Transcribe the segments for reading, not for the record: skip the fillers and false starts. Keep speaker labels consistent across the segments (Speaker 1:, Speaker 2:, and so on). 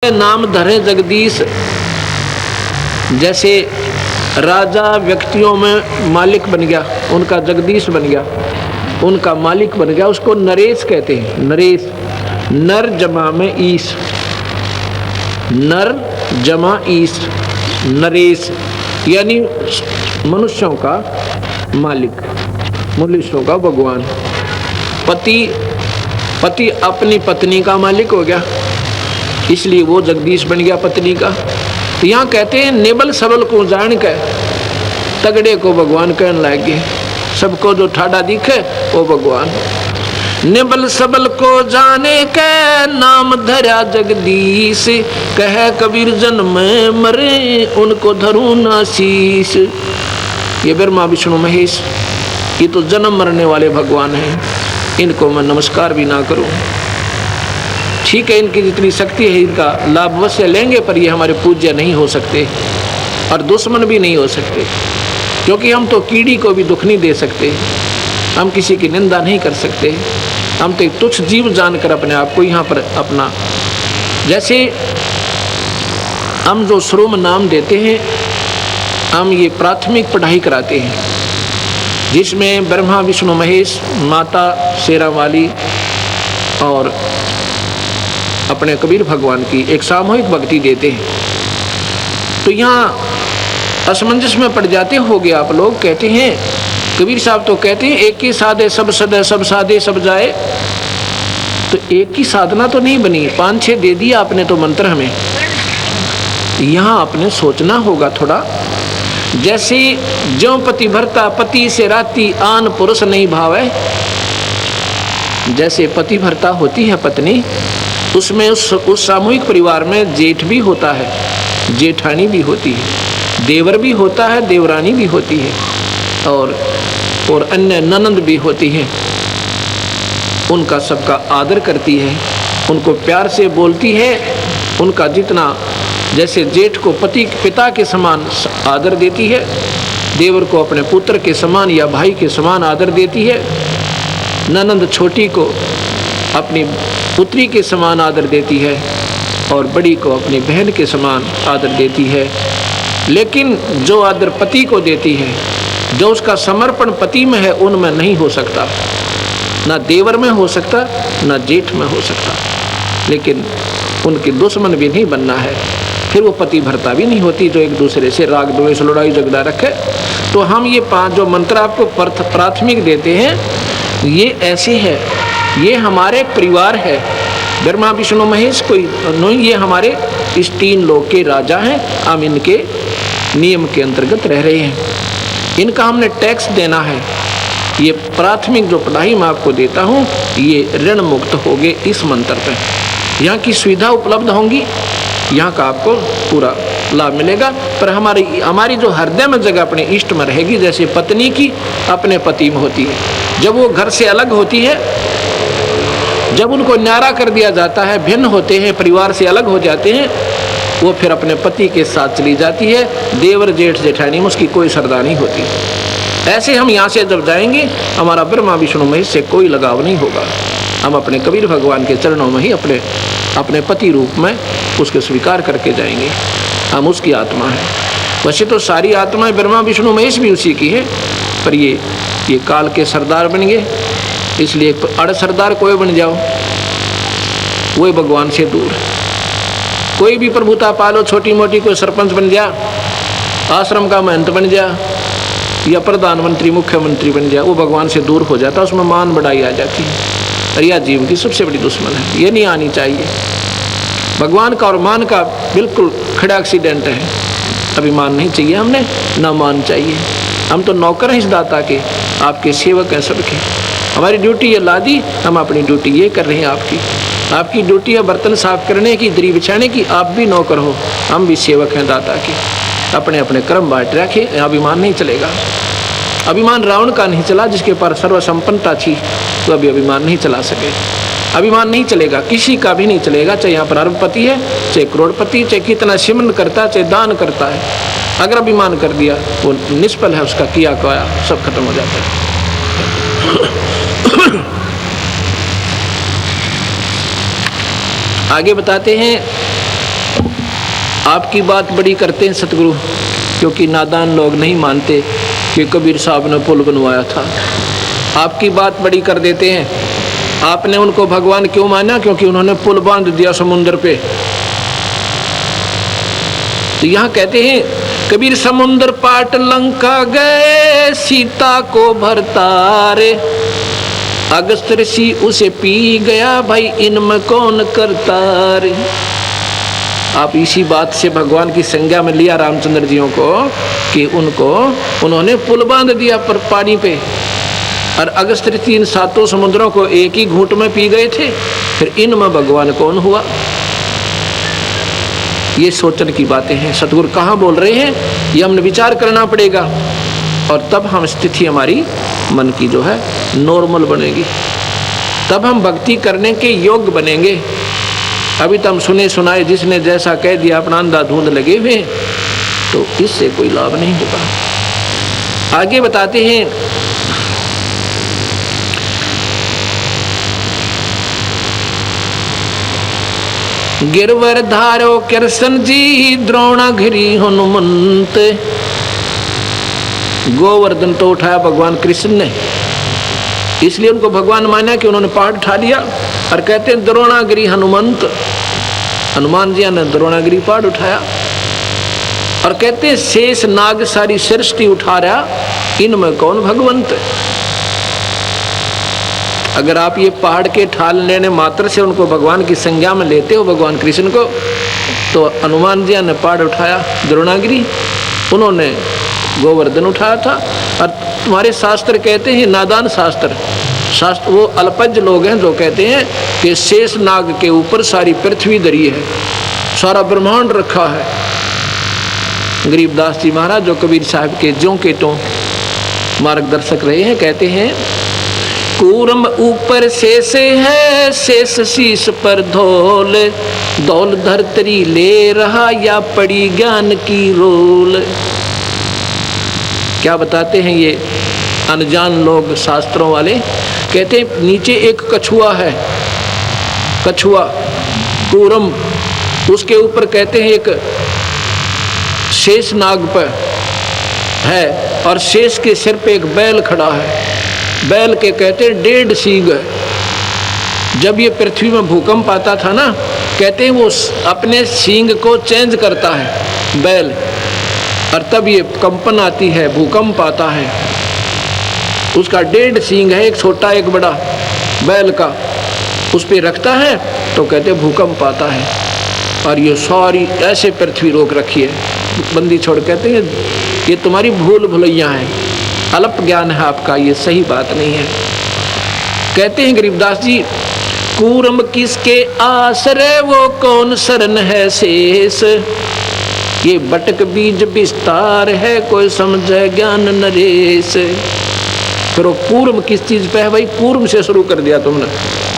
Speaker 1: नाम धरे जगदीश। जैसे राजा व्यक्तियों में मालिक बन गया, उनका जगदीश बन गया, उनका मालिक बन गया, उसको नरेश कहते हैं। नरेश, नर जमा में ईश, नर जमा ईश, नरेश यानी मनुष्यों का मालिक, मनुष्यों का भगवान। पति अपनी पत्नी का मालिक हो गया, इसलिए वो जगदीश बन गया पत्नी का। तो यहाँ कहते हैं नेबल सबल को जान के तगड़े को भगवान कहने लगे। सबको जो ठाडा दिखे वो भगवान। नेबल सबल को जाने के नाम धरा जगदीश, कहे कबीर जन्म में मरे उनको धरू ना शीश। ये ब्रह्मा विष्णु महेश, ये तो जन्म मरने वाले भगवान हैं, इनको मैं नमस्कार भी ना करूं। ठीक है, इनकी जितनी शक्ति है इनका लाभ अवश्य लेंगे, पर ये हमारे पूज्य नहीं हो सकते और दुश्मन भी नहीं हो सकते, क्योंकि हम तो कीड़ी को भी दुख नहीं दे सकते, हम किसी की निंदा नहीं कर सकते। हम तो एक तुच्छ जीव जानकर अपने आप को यहाँ पर अपना, जैसे हम जो शुरू में नाम देते हैं, हम ये प्राथमिक पढ़ाई कराते हैं जिसमें ब्रह्मा विष्णु महेश, माता शेरा वाली और अपने कबीर भगवान की एक सामूहिक भक्ति देते हैं। तो यहाँ असमंजस में पड़ जाते होगे आप लोग। कहते हैं कबीर साहब तो कहते हैं एक ही साधे सब सदे, सब साधे सब जाए। तो एक ही साधना तो नहीं बनी, 5-6 दे दिया आपने तो मंत्र हमें। यहाँ आपने सोचना होगा थोड़ा। जैसे जो पति भरता पति से राती आन पुरुष नहीं भावे, जैसे पति भरता होती है पत्नी, उसमें उस सामूहिक परिवार में जेठ भी होता है, जेठानी भी होती है, देवर भी होता है, देवरानी भी होती है, और अन्य ननंद भी होती है। उनका सबका आदर करती है, उनको प्यार से बोलती है, उनका जितना, जैसे जेठ को पति पिता के समान आदर देती है, देवर को अपने पुत्र के समान या भाई के समान आदर देती है, ननंद छोटी को अपनी पुत्री के समान आदर देती है, और बड़ी को अपनी बहन के समान आदर देती है। लेकिन जो आदर पति को देती है, जो उसका समर्पण पति में है, उनमें नहीं हो सकता, ना देवर में हो सकता, ना जेठ में हो सकता। लेकिन उनके दुश्मन भी नहीं बनना है, फिर वो पति भरता भी नहीं होती जो एक दूसरे से राग द्वेष लड़ाई झगड़ा रखे। तो हम ये 5 जो मंत्र आपको प्राथमिक देते हैं, ये ऐसे है, ये हमारे परिवार है। ब्रह्मा विष्णु महेश कोई नहीं, ये हमारे इस 3 लोक के राजा हैं। हम इनके नियम के अंतर्गत रह रहे हैं, इनका हमने टैक्स देना है। ये प्राथमिक जो पढ़ाई मैं आपको देता हूँ, ये ऋण मुक्त होगे इस मंत्र पे। यहाँ की सुविधा उपलब्ध होंगी, यहाँ का आपको पूरा लाभ मिलेगा। पर हमारी जो हृदय में जगह अपने इष्ट में रहेगी, जैसे पत्नी की अपने पति में होती है। जब वो घर से अलग होती है, जब उनको न्यारा कर दिया जाता है, भिन्न होते हैं, परिवार से अलग हो जाते हैं, वो फिर अपने पति के साथ चली जाती है। देवर जेठ जेठानी में उसकी कोई श्रद्धा नहीं होती। ऐसे हम यहाँ से जब जाएंगे, हमारा ब्रह्मा विष्णु महेश से कोई लगाव नहीं होगा। हम अपने कबीर भगवान के चरणों में ही अपने पति रूप में उसके स्वीकार करके जाएंगे। हम उसकी आत्मा है। वैसे तो सारी आत्माएं ब्रह्मा विष्णु महेश भी उसी की है, पर ये काल के सरदार बन गए, इसलिए अड़ सरदार कोई बन जाओ, वही भगवान से दूर। कोई भी प्रभुता पालो, छोटी मोटी, कोई सरपंच बन जा, आश्रम का महंत बन जा, या प्रधानमंत्री मुख्यमंत्री बन जा, वो भगवान से दूर हो जाता, उसमें मान बढ़ाई आ जाती है। और यह जीव की सबसे बड़ी दुश्मन है, ये नहीं आनी चाहिए। भगवान का और मान का बिल्कुल खड़ा एक्सीडेंट है। अभिमान नहीं चाहिए हमने, ना मान चाहिए। हम तो नौकर हैं इस दाता के, आपके सेवक हैं सबके। हमारी ड्यूटी ये ला दी, हम अपनी ड्यूटी ये कर रहे हैं। आपकी ड्यूटी है बर्तन साफ करने की, दरी बिछाने की। आप भी नौकर हो, हम भी सेवक हैं दाता के। अपने अपने कर्म बांट रखे, अभिमान नहीं चलेगा। अभिमान रावण का नहीं चला, जिसके पास सर्वसंपन्नता थी, तो अभी अभिमान नहीं चला सके। अभिमान नहीं चलेगा, किसी का भी नहीं चलेगा, चाहे यहाँ पर अरबपति है, चाहे करोड़पति, चाहे कितना सिमरन करता है, चाहे दान करता है। अगर अभिमान कर दिया, वो निष्फल है, उसका किया कया सब खत्म हो जाता है। आगे बताते हैं आपकी बात बड़ी करते हैं सतगुरु, क्योंकि नादान लोग नहीं मानते कि कबीर साहब ने पुल बनवाया था। आपकी बात बड़ी कर देते हैं। आपने उनको भगवान क्यों माना? क्योंकि उन्होंने पुल बांध दिया समुद्र पे। तो यहाँ कहते हैं कबीर समुद्र पाट लंका गए, सीता को भरतारे, अगस्त ऋषि उसे पी गया, भाई इनमें कौन करता रे। आप इसी बात से भगवान की संज्ञा में लिया रामचंद्र जियों को कि उन्होंने पुल बांध दिया पर पानी पे, और अगस्त ऋषि इन सातों समुद्रों को एक ही घूंट में पी गए थे, फिर इनमें भगवान कौन हुआ? ये सोचने की बातें हैं। सतगुरु कहाँ बोल रहे हैं ये हमने विचार करना पड़ेगा, और तब हम स्थिति हमारी मन की जो है नॉर्मल बनेगी, तब हम भक्ति करने के योग्य बनेंगे। अभी तो हम सुने सुनाए जिसने जैसा कह दिया, अपना अंधाधुंध लगे हुए, तो इससे कोई लाभ नहीं होगा। आगे बताते हैं गिरवर धारो कृष्ण जी, द्रोणागिरी हनुमंत। गोवर्धन तो उठाया भगवान कृष्ण ने, इसलिए उनको भगवान माना कि उन्होंने पहाड़ उठा लिया। और कहते हैं द्रोणागिरी हनुमंत, हनुमान जी ने द्रोणागिरी पहाड़ उठाया। और कहते हैं शेष नाग सारी सृष्टि उठा रहा, इनमें कौन भगवंत? अगर आप ये पहाड़ के ठाल लेने मात्र से उनको भगवान की संज्ञा में लेते हो, भगवान कृष्ण को, तो हनुमान जी ने पहाड़ उठाया द्रोणागिरी, उन्होंने गोवर्धन उठाया था। और तुम्हारे शास्त्र कहते हैं, नादान शास्त्र वो अल्पज्ञ लोग हैं जो कहते हैं कि शेष नाग के ऊपर सारी पृथ्वी धरी है, सारा ब्रह्मांड रखा है। गरीबदास जी महाराज जो कबीर साहब के ज्यों के त्यों मार्गदर्शक रहे हैं, कहते हैं कूर्म ऊपर शेष है, शेष शीश पर धौल, दौल धरतरी ले रहा या पड़ी ज्ञान की रोल। क्या बताते हैं ये अनजान लोग शास्त्रों वाले? कहते हैं नीचे एक कछुआ है, कछुआ कूर्म, उसके ऊपर कहते हैं एक शेष नाग पर है, और शेष के सिर पे एक बैल खड़ा है। बैल के कहते हैं 1.5 सींग है। जब ये पृथ्वी में भूकंप आता था ना, कहते हैं वो अपने सींग को चेंज करता है बैल, और तब ये कंपन आती है, भूकंप आता है। उसका 1.5 सींग है, एक छोटा एक बड़ा बैल का, उस पे रखता है तो कहते हैं भूकंप आता है। और ये सारी ऐसे पृथ्वी रोक रखी है, बंदी छोड़। कहते हैं ये तुम्हारी भूल भुलैया है, अल्प ज्ञान है आपका, ये सही बात नहीं है। कहते हैं गरीबदास जी कूर्म किसके आश्रय, वो कौन शरण है शेष, ये बटक बीज विस्तार है, कोई समझे ज्ञान नरेश। फिर वो कूर्म किस चीज पे है भाई? कूर्म से शुरू कर दिया तुमने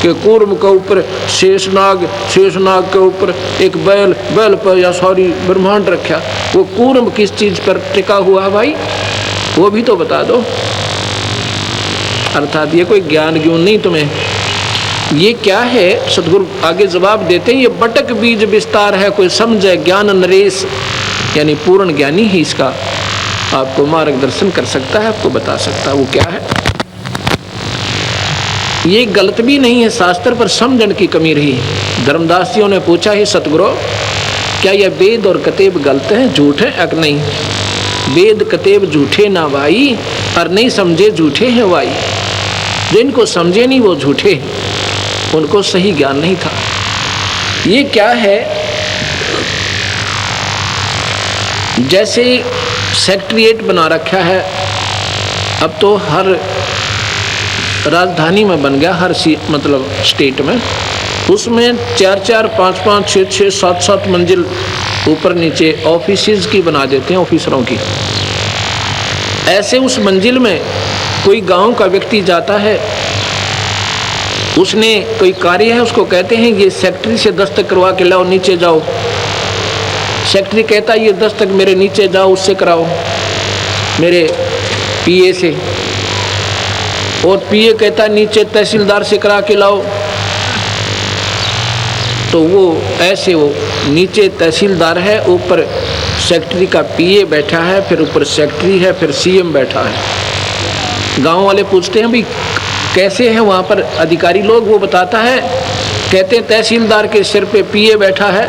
Speaker 1: कि कूर्म के ऊपर शेषनाग, शेषनाग के ऊपर एक बैल, बैल पर या सॉरी ब्रह्मांड रखा। वो कूर्म किस चीज पर टिका हुआ है भाई? वो भी तो बता दो। अर्थात ये कोई ज्ञान ज्ञान नहीं तुम्हें, ये क्या है? सतगुरु आगे जवाब देते हैं ये बटक बीज विस्तार है, कोई समझे ज्ञान नरेश, यानी पूर्ण ज्ञानी ही इसका आपको मार्गदर्शन कर सकता है, आपको बता सकता है वो क्या है। ये गलत भी नहीं है शास्त्र, पर समझन की कमी रही। धर्मदासियों ने पूछा ही सतगुरु क्या यह वेद और कतेब गलत है, झूठ है? अक नहीं, वेद कतेब झूठे ना भाई, और नहीं समझे झूठे हैं भाई। जिनको समझे नहीं वो झूठे, उनको सही ज्ञान नहीं था। ये क्या है? जैसे सेक्रेटेरिएट बना रखा है, अब तो हर राजधानी में बन गया, हर मतलब स्टेट में, उसमें 4-4, 5-5, 6-6, 7-7 मंजिल ऊपर नीचे ऑफिसेज की बना देते हैं, ऑफिसरों की। ऐसे उस मंजिल में कोई गांव का व्यक्ति जाता है, उसने कोई कार्य है, उसको कहते हैं ये सेक्रेटरी से दस्तखत करवा के लाओ, नीचे जाओ। सेक्रेटरी कहता है ये दस्तखत मेरे नीचे जाओ, उससे कराओ, मेरे पीए से। और पीए कहता है नीचे तहसीलदार से करा के लाओ। तो वो ऐसे वो नीचे तहसीलदार है, ऊपर सेक्रेटरी का पीए बैठा है, फिर ऊपर सेक्रेटरी है, फिर सीएम बैठा है। गांव वाले पूछते हैं भाई कैसे हैं वहाँ पर अधिकारी लोग, वो बताता है, कहते हैं तहसीलदार के सिर पे पीए बैठा है,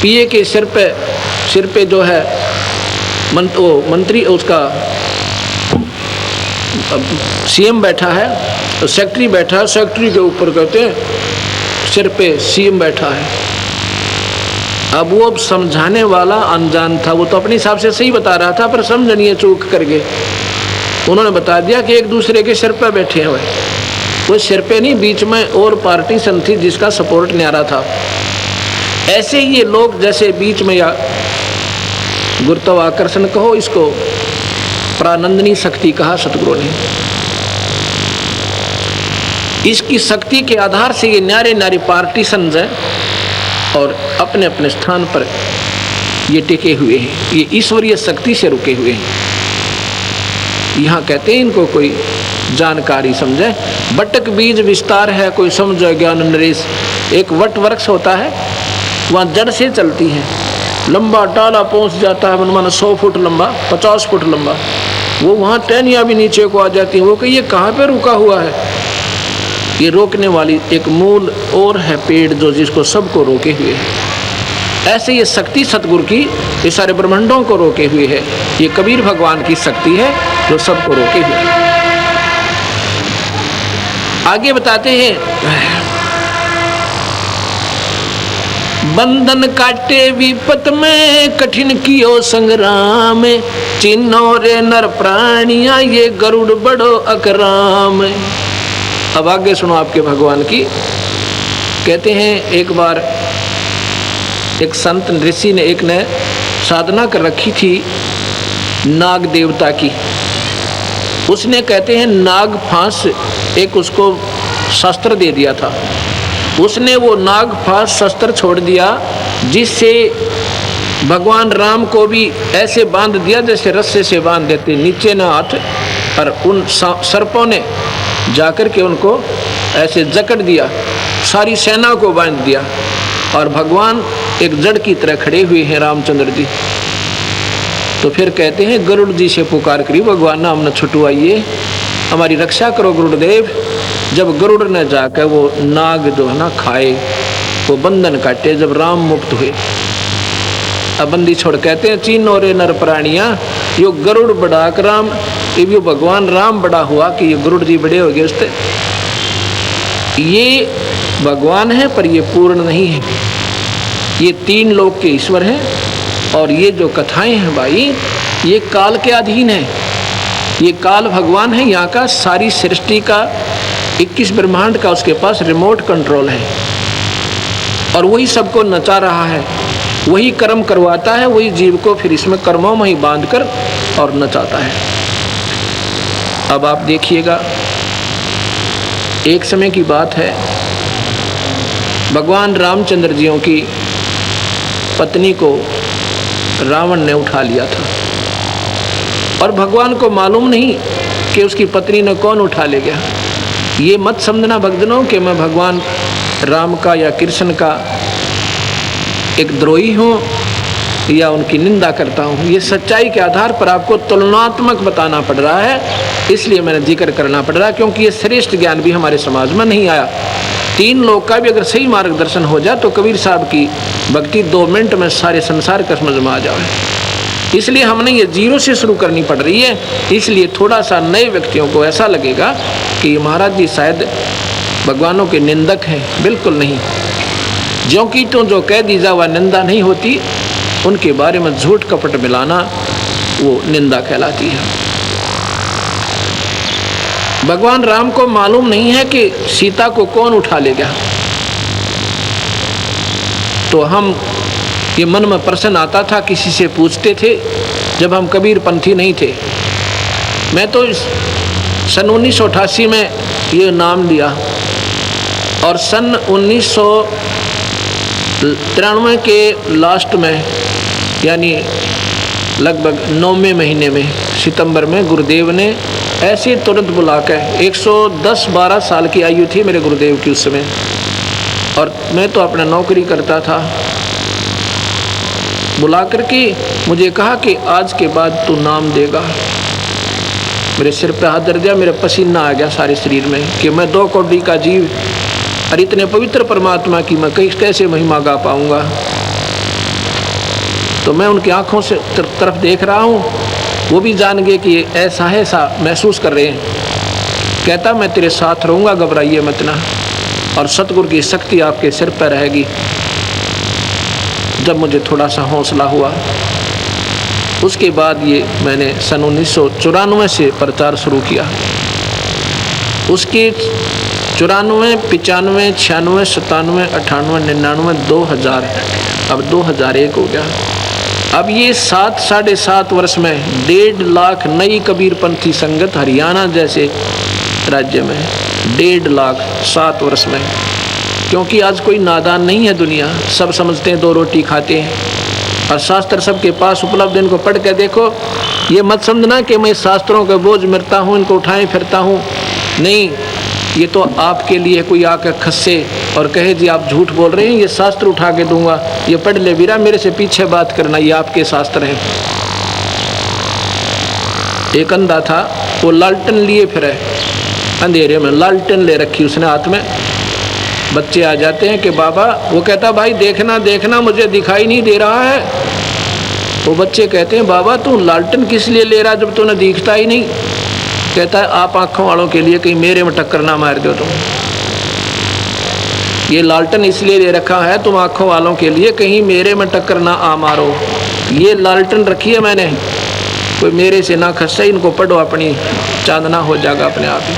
Speaker 1: पीए के सिर पे जो है मंत्री उसका सीएम बैठा है, तो सेक्रेटरी बैठा है, सेक्रेटरी के ऊपर कहते हैं सिर पे सीएम बैठा है। अब वो समझाने वाला अनजान था, वो तो अपने हिसाब से सही बता रहा था, पर समझनिए चूक कर गए। उन्होंने बता दिया कि एक दूसरे के सिर पे बैठे हुए, वो सिर पे नहीं, बीच में और पार्टी सन थी जिसका सपोर्ट न्यारा था। ऐसे ये लोग जैसे बीच में, या गुरुत्वाकर्षण कहो, इसको प्रानंदनी शक्ति कहा सतगुरु ने, इसकी शक्ति के आधार से ये न्यारे न्यारे पार्टीशंस हैं और अपने अपने स्थान पर ये टिके हुए हैं, ये ईश्वरीय शक्ति से रुके हुए हैं। यहाँ कहते हैं इनको कोई जानकारी समझे, बटक बीज विस्तार है, कोई समझे ज्ञान नरेश। एक वट वृक्ष होता है, वहाँ जड़ से चलती है, लंबा टाला पहुँच जाता है, मानो 100 फुट लंबा, 50 फुट लंबा, वो वहाँ टहनियाँ भी नीचे को आ जाती हैं। वो कि ये कहाँ पे रुका हुआ है, ये रोकने वाली एक मूल और है पेड़ जो जिसको सबको रोके हुए है। ऐसे ये शक्ति सतगुरु की ये सारे ब्रह्मांडों को रोके हुए है। ये कबीर भगवान की शक्ति है जो सबको रोके हुए है। आगे बताते हैं, बंधन काटे विपत में, कठिन कियो संग्राम, चिन्हो रे नर प्राणिया, ये गरुड़ बड़ो अकराम। अब आगे सुनो आपके भगवान की। कहते हैं एक बार एक संत ऋषि ने एक ने साधना कर रखी थी नाग देवता की। उसने कहते हैं नाग फांस एक उसको शस्त्र दे दिया था। उसने वो नाग फांस शस्त्र छोड़ दिया, जिससे भगवान राम को भी ऐसे बांध दिया जैसे रस्से से बांध देते, नीचे ना हाथ, और उन सर्पों ने जाकर के उनको ऐसे जकड़ दिया, सारी सेना को बांध दिया, और भगवान एक जड़ की तरह खड़े हुए हैं रामचंद्र जी। तो फिर कहते हैं गरुड़ जी से पुकार करी, भगवान नाम न छुटवाइए, हमारी रक्षा करो गुरुदेव। जब गरुड़ ने जाकर वो नाग जो है ना खाए, वो बंधन काटे, जब राम मुक्त हुए, अब बंदी छोड़ कहते हैं चीन और नर प्राणिया, यो गरुड़ बड़ा राम, ये भगवान राम बड़ा हुआ कि ये गरुड़ जी बड़े हो गए उससे। ये भगवान है पर ये पूर्ण नहीं है, ये 3 लोक के ईश्वर हैं। और ये जो कथाएं हैं भाई, ये काल के अधीन है। ये काल भगवान है यहाँ का, सारी सृष्टि का 21 ब्रह्मांड का उसके पास रिमोट कंट्रोल है, और वही सबको नचा रहा है, वही कर्म करवाता है, वही जीव को फिर इसमें कर्मों में ही बांधकर और नचाता है। अब आप देखिएगा, एक समय की बात है, भगवान रामचंद्र जियों की पत्नी को रावण ने उठा लिया था, और भगवान को मालूम नहीं कि उसकी पत्नी ने कौन उठा ले गया। ये मत समझना भक्तजनों कि मैं भगवान राम का या कृष्ण का एक द्रोही हूँ या उनकी निंदा करता हूँ। ये सच्चाई के आधार पर आपको तुलनात्मक बताना पड़ रहा है, इसलिए मैंने जिक्र करना पड़ रहा है, क्योंकि ये श्रेष्ठ ज्ञान भी हमारे समाज में नहीं आया। 3 लोग का भी अगर सही मार्गदर्शन हो जाए तो कबीर साहब की भक्ति 2 मिनट में सारे संसार का समझ में आ जाए। इसलिए हमने ये 0 से शुरू करनी पड़ रही है। इसलिए थोड़ा सा नए व्यक्तियों को ऐसा लगेगा कि महाराज जी शायद भगवानों के निंदक हैं, बिल्कुल नहीं। ज्यों की तो जो कह दी जा वह निंदा नहीं होती, उनके बारे में झूठ कपट मिलाना वो निंदा कहलाती है। भगवान राम को मालूम नहीं है कि सीता को कौन उठा ले गया, तो हम ये मन में प्रश्न आता था, किसी से पूछते थे जब हम कबीर पंथी नहीं थे। मैं तो सन 1988 में ये नाम लिया, और सन 1993 के लास्ट में, यानी लगभग 9वें महीने में, सितंबर में, गुरुदेव ने ऐसे तुरंत बुला कर, 110-12 साल की आयु थी मेरे गुरुदेव की उस समय, और मैं तो अपना नौकरी करता था, बुला करके मुझे कहा कि आज के बाद तू नाम देगा। मेरे सिर पे हाथ धर दिया, मेरा पसीना आ गया सारे शरीर में कि मैं 2 कौड़ी का जीव और इतने पवित्र परमात्मा की मैं कैसे महिमा गा पाऊंगा। तो मैं उनकी आंखों से तरफ देख रहा हूँ, वो भी जान गए कि ऐसा है, ऐसा महसूस कर रहे हैं। कहता मैं तेरे साथ रहूँगा, घबराइए मत ना, और सतगुरु की शक्ति आपके सिर पर रहेगी। जब मुझे थोड़ा सा हौसला हुआ, उसके बाद ये मैंने सन 1994 से प्रचार शुरू किया। उसके 94, 95, 96, 97, 98, 99, 2000, अब 2001 हो गया। अब ये 7 साढ़े 7 वर्ष में 1.5 लाख नई कबीरपंथी संगत हरियाणा जैसे राज्य में 1.5 लाख 7 वर्ष में। क्योंकि आज कोई नादान नहीं है दुनिया, सब समझते हैं 2 रोटी खाते हैं और शास्त्र सबके पास उपलब्ध। इनको पढ़ के देखो, ये मत समझना कि मैं शास्त्रों का बोझ मिरता हूँ, इनको उठाए फिरता हूँ, नहीं। ये तो आपके लिए कोई आकर खस्से और कहे जी आप झूठ बोल रहे हैं, ये शास्त्र उठा के दूंगा, ये पढ़ ले वीरा, मेरे से पीछे बात करना, ये आपके शास्त्र हैं। एक अंधा था, वो लालटेन लिए फिरे, अंधेरे में लालटेन ले रखी उसने हाथ में। बच्चे आ जाते हैं कि बाबा, वो कहता भाई देखना देखना मुझे दिखाई नहीं दे रहा है। वो बच्चे कहते हैं बाबा तू लालटेन किस लिए ले रहा जब तूने दिखता ही नहीं। कहता है आप आंखों वालों के लिए कहीं मेरे में टक्कर ना मार दो तुम। ये लालटेन इसलिए ले रखा है तुम आंखों वालों के लिए, कहीं मेरे में टक्कर ना आ मारो। ये लालटेन रखी है मैंने, कोई मेरे से ना खस्सा, इनको पढ़ो, अपनी चांदना हो जाएगा अपने आप ही।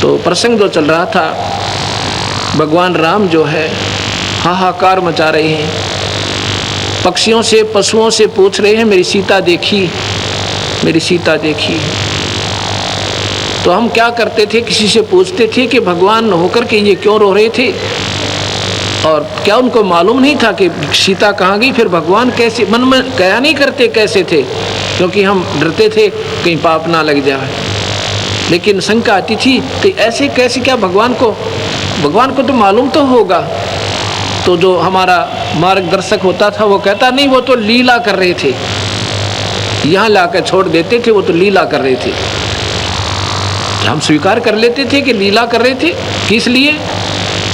Speaker 1: तो प्रसंग जो चल रहा था, भगवान राम जो है हाहाकार मचा रहे हैं, पक्षियों से पशुओं से पूछ रहे हैं मेरी सीता देखी, मेरी सीता देखी। तो हम क्या करते थे, किसी से पूछते थे कि भगवान होकर के ये क्यों रो रहे थे, और क्या उनको मालूम नहीं था कि सीता कहाँ गई। फिर भगवान कैसे, मन में कया नहीं करते कैसे थे, क्योंकि हम डरते थे कहीं पाप ना लग जाए। लेकिन शंका आती थी कि ऐसे कैसे, क्या भगवान को तो मालूम तो होगा। तो जो हमारा मार्गदर्शक होता था वो कहता नहीं, वो तो लीला कर रहे थे, यहाँ लाकर छोड़ देते थे, वो तो लीला कर रहे थे। हम स्वीकार कर लेते थे कि लीला कर रहे थे, किस लिए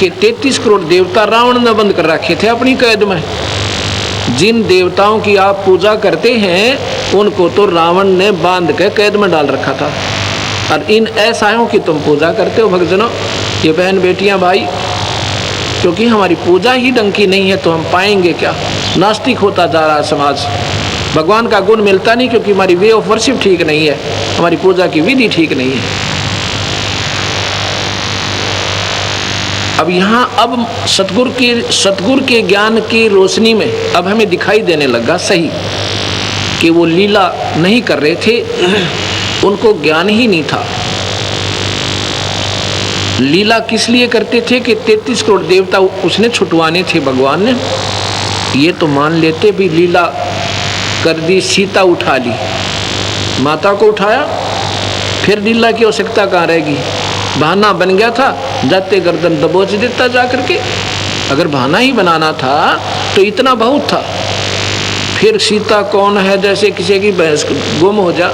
Speaker 1: कि 33 करोड़ देवता रावण ने बंद कर रखे थे अपनी कैद में। जिन देवताओं की आप पूजा करते हैं उनको तो रावण ने बांध के कैद में डाल रखा था, और इन ऐसाओं की तुम पूजा करते हो। भक्तजनों, ये बहन बेटियां भाई, क्योंकि हमारी पूजा ही ढंग की नहीं है तो हम पाएंगे क्या। नास्तिक होता जा रहा है समाज, भगवान का गुण मिलता नहीं क्योंकि हमारी वे ऑफ वर्शिप ठीक नहीं है, हमारी पूजा की विधि ठीक नहीं है। अब यहाँ अब सतगुरु के ज्ञान की रोशनी में अब हमें दिखाई देने लगा सही कि वो लीला नहीं कर रहे थे, उनको ज्ञान ही नहीं था। लीला किस लिए करते थे कि 33 करोड़ देवता उसने छुटवाने थे भगवान ने। ये तो मान लेते भी लीला कर दी, सीता उठा ली, माता को उठाया, फिर लीला की आवश्यकता कहाँ रहेगी। बहाना बन गया था, जाते गर्दन दबोच देता जा करके। अगर बहाना ही बनाना था तो इतना बहुत था। फिर सीता कौन है, जैसे किसी की भैंस गुम हो जा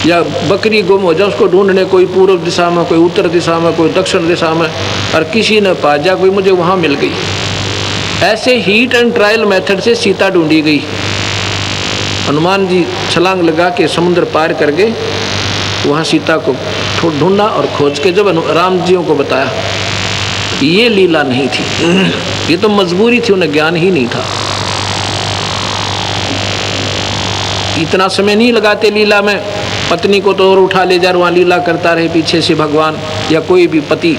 Speaker 1: या बकरी गुम हो जाए, उसको ढूंढने कोई पूर्व दिशा में, कोई उत्तर दिशा में, कोई दक्षिण दिशा में, और किसी ने पा जा, कोई मुझे वहाँ मिल गई। ऐसे हीट एंड ट्रायल मेथड से सीता ढूंढी गई। हनुमान जी छलांग लगा के समुद्र पार कर गए, वहाँ सीता को ढूंढा और खोज के जब राम जियों को बताया। ये लीला नहीं थी, ये तो मजबूरी थी, उन्हें ज्ञान ही नहीं था। इतना समय नहीं लगाते लीला में, पत्नी को तो और उठा ले जा, वहाँ लीला करता रहे पीछे से भगवान या कोई भी पति।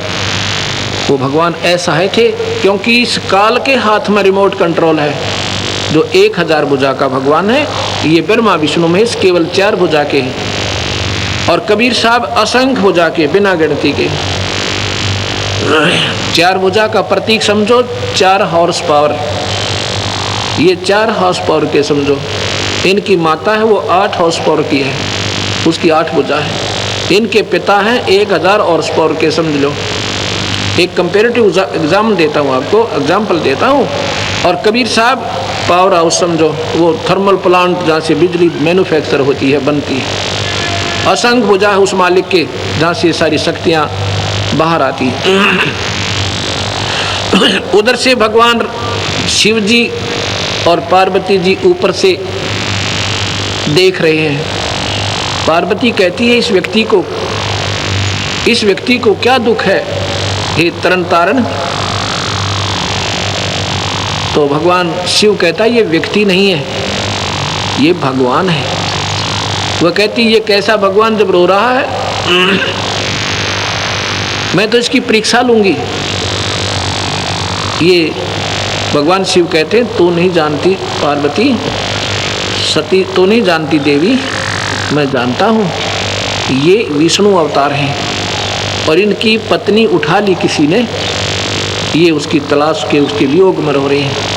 Speaker 1: वो भगवान ऐसा है थे क्योंकि इस काल के हाथ में रिमोट कंट्रोल है। जो 1000 भुजा का भगवान है, ये ब्रह्मा विष्णु महेश केवल 4 भुजा के हैं, और कबीर साहब असंख्य भुजा के, बिना गिनती के। 4 भुजा का प्रतीक समझो 4 हॉर्स पावर, ये 4 हॉर्स पावर के समझो। इनकी माता है वो 8 हॉर्स पावर की है, उसकी 8 भुजा है। इनके पिता हैं 1000 हॉर्स पावर के समझ लो। एक कंपेरेटिव एग्जाम देता हूँ आपको, एग्जाम्पल देता हूँ। और कबीर साहब पावर हाउस समझो, वो थर्मल प्लांट जहाँ से बिजली मैन्युफैक्चर होती है, बनती है। असंख्य भुजा है उस मालिक के, जहाँ से सारी शक्तियाँ बाहर आती हैं। उधर से भगवान शिव जी और पार्वती जी ऊपर से देख रहे हैं। पार्वती कहती है इस व्यक्ति को क्या दुख है, हे तरन तारण। तो भगवान शिव कहता है ये व्यक्ति नहीं है, ये भगवान है। वह कहती ये कैसा भगवान जब रो रहा है, मैं तो इसकी परीक्षा लूंगी। ये भगवान शिव कहते हैं तू नहीं जानती पार्वती, सती तू नहीं जानती देवी, मैं जानता हूँ। ये विष्णु अवतार हैं और इनकी पत्नी उठा ली किसी ने, ये उसकी तलाश के उसके वियोग में रो रहे हैं।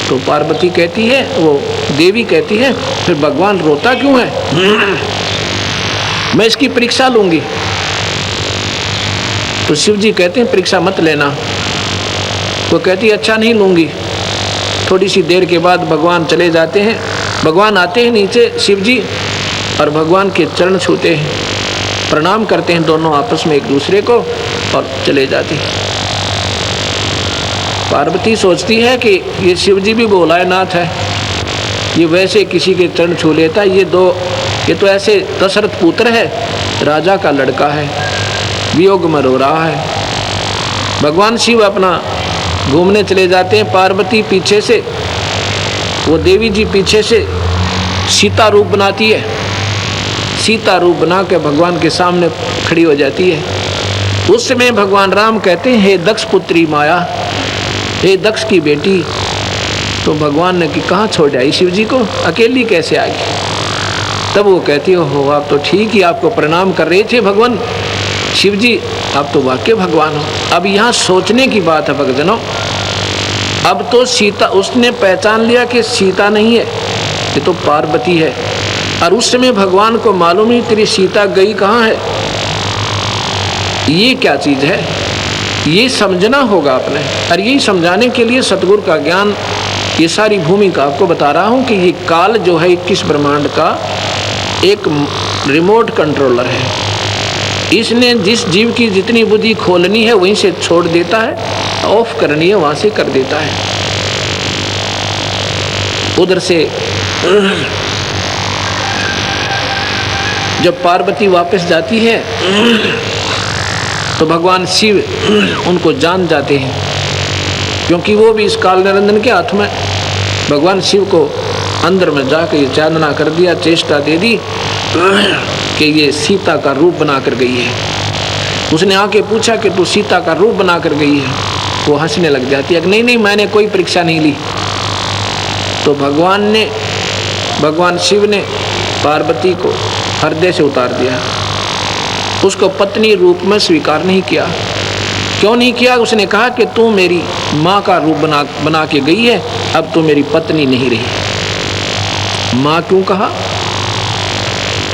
Speaker 1: तो पार्वती कहती है, वो देवी कहती है फिर भगवान रोता क्यों है, मैं इसकी परीक्षा लूंगी। तो शिव जी कहते हैं परीक्षा मत लेना। वो कहती अच्छा नहीं लूंगी। थोड़ी सी देर के बाद भगवान चले जाते हैं। भगवान आते हैं नीचे शिव जी और भगवान के चरण छूते हैं, प्रणाम करते हैं दोनों आपस में एक दूसरे को और चले जाते हैं। पार्वती सोचती है कि ये शिव जी भी भोलानाथ है, ये वैसे किसी के चरण छू लेता है। ये तो ऐसे दशरथ पुत्र है, राजा का लड़का है, वियोग में रो रहा है। भगवान शिव अपना घूमने चले जाते हैं। पार्वती पीछे से, वो देवी जी पीछे से सीता रूप बनाती है। सीता रूप बना के भगवान के सामने खड़ी हो जाती है। उस समय भगवान राम कहते हैं हे दक्ष पुत्री माया, हे दक्ष की बेटी। तो भगवान ने कि कहाँ छोड़ आई शिव जी को, अकेली कैसे आ गई। तब वो कहती हो आप तो ठीक ही आपको प्रणाम कर रहे थे भगवान शिव जी, आप तो वाकई भगवान हो। अब यहाँ सोचने की बात है भक्तजनों, अब तो सीता, उसने पहचान लिया कि सीता नहीं है, ये तो पार्वती है। और उस समय भगवान को मालूम ही तेरी सीता गई कहाँ है, ये क्या चीज है, ये समझना होगा आपने। और यही समझाने के लिए सतगुरु का ज्ञान, ये सारी भूमिका आपको बता रहा हूँ कि ये काल जो है 21 ब्रह्मांड का एक रिमोट कंट्रोलर है। इसने जिस जीव की जितनी बुद्धि खोलनी है वहीं से छोड़ देता है, ऑफ करनी है वहां से कर देता है। उधर से जब पार्वती वापस जाती है तो भगवान शिव उनको जान जाते हैं, क्योंकि वो भी इस काल निरंजन के हाथ में। भगवान शिव को अंदर में जाकर ये चांदना कर दिया, चेष्टा दे दी कि ये सीता का रूप बना कर गई है। उसने आके पूछा कि तू सीता का रूप बना कर गई है। वो हंसने लग जाती है कि नहीं मैंने कोई परीक्षा नहीं ली। तो भगवान शिव ने पार्वती को हृदय से उतार दिया, उसको पत्नी रूप में स्वीकार नहीं किया। क्यों नहीं किया? उसने कहा कि तू मेरी माँ का रूप बना के गई है, अब तू मेरी पत्नी नहीं रही। माँ क्यों कहा?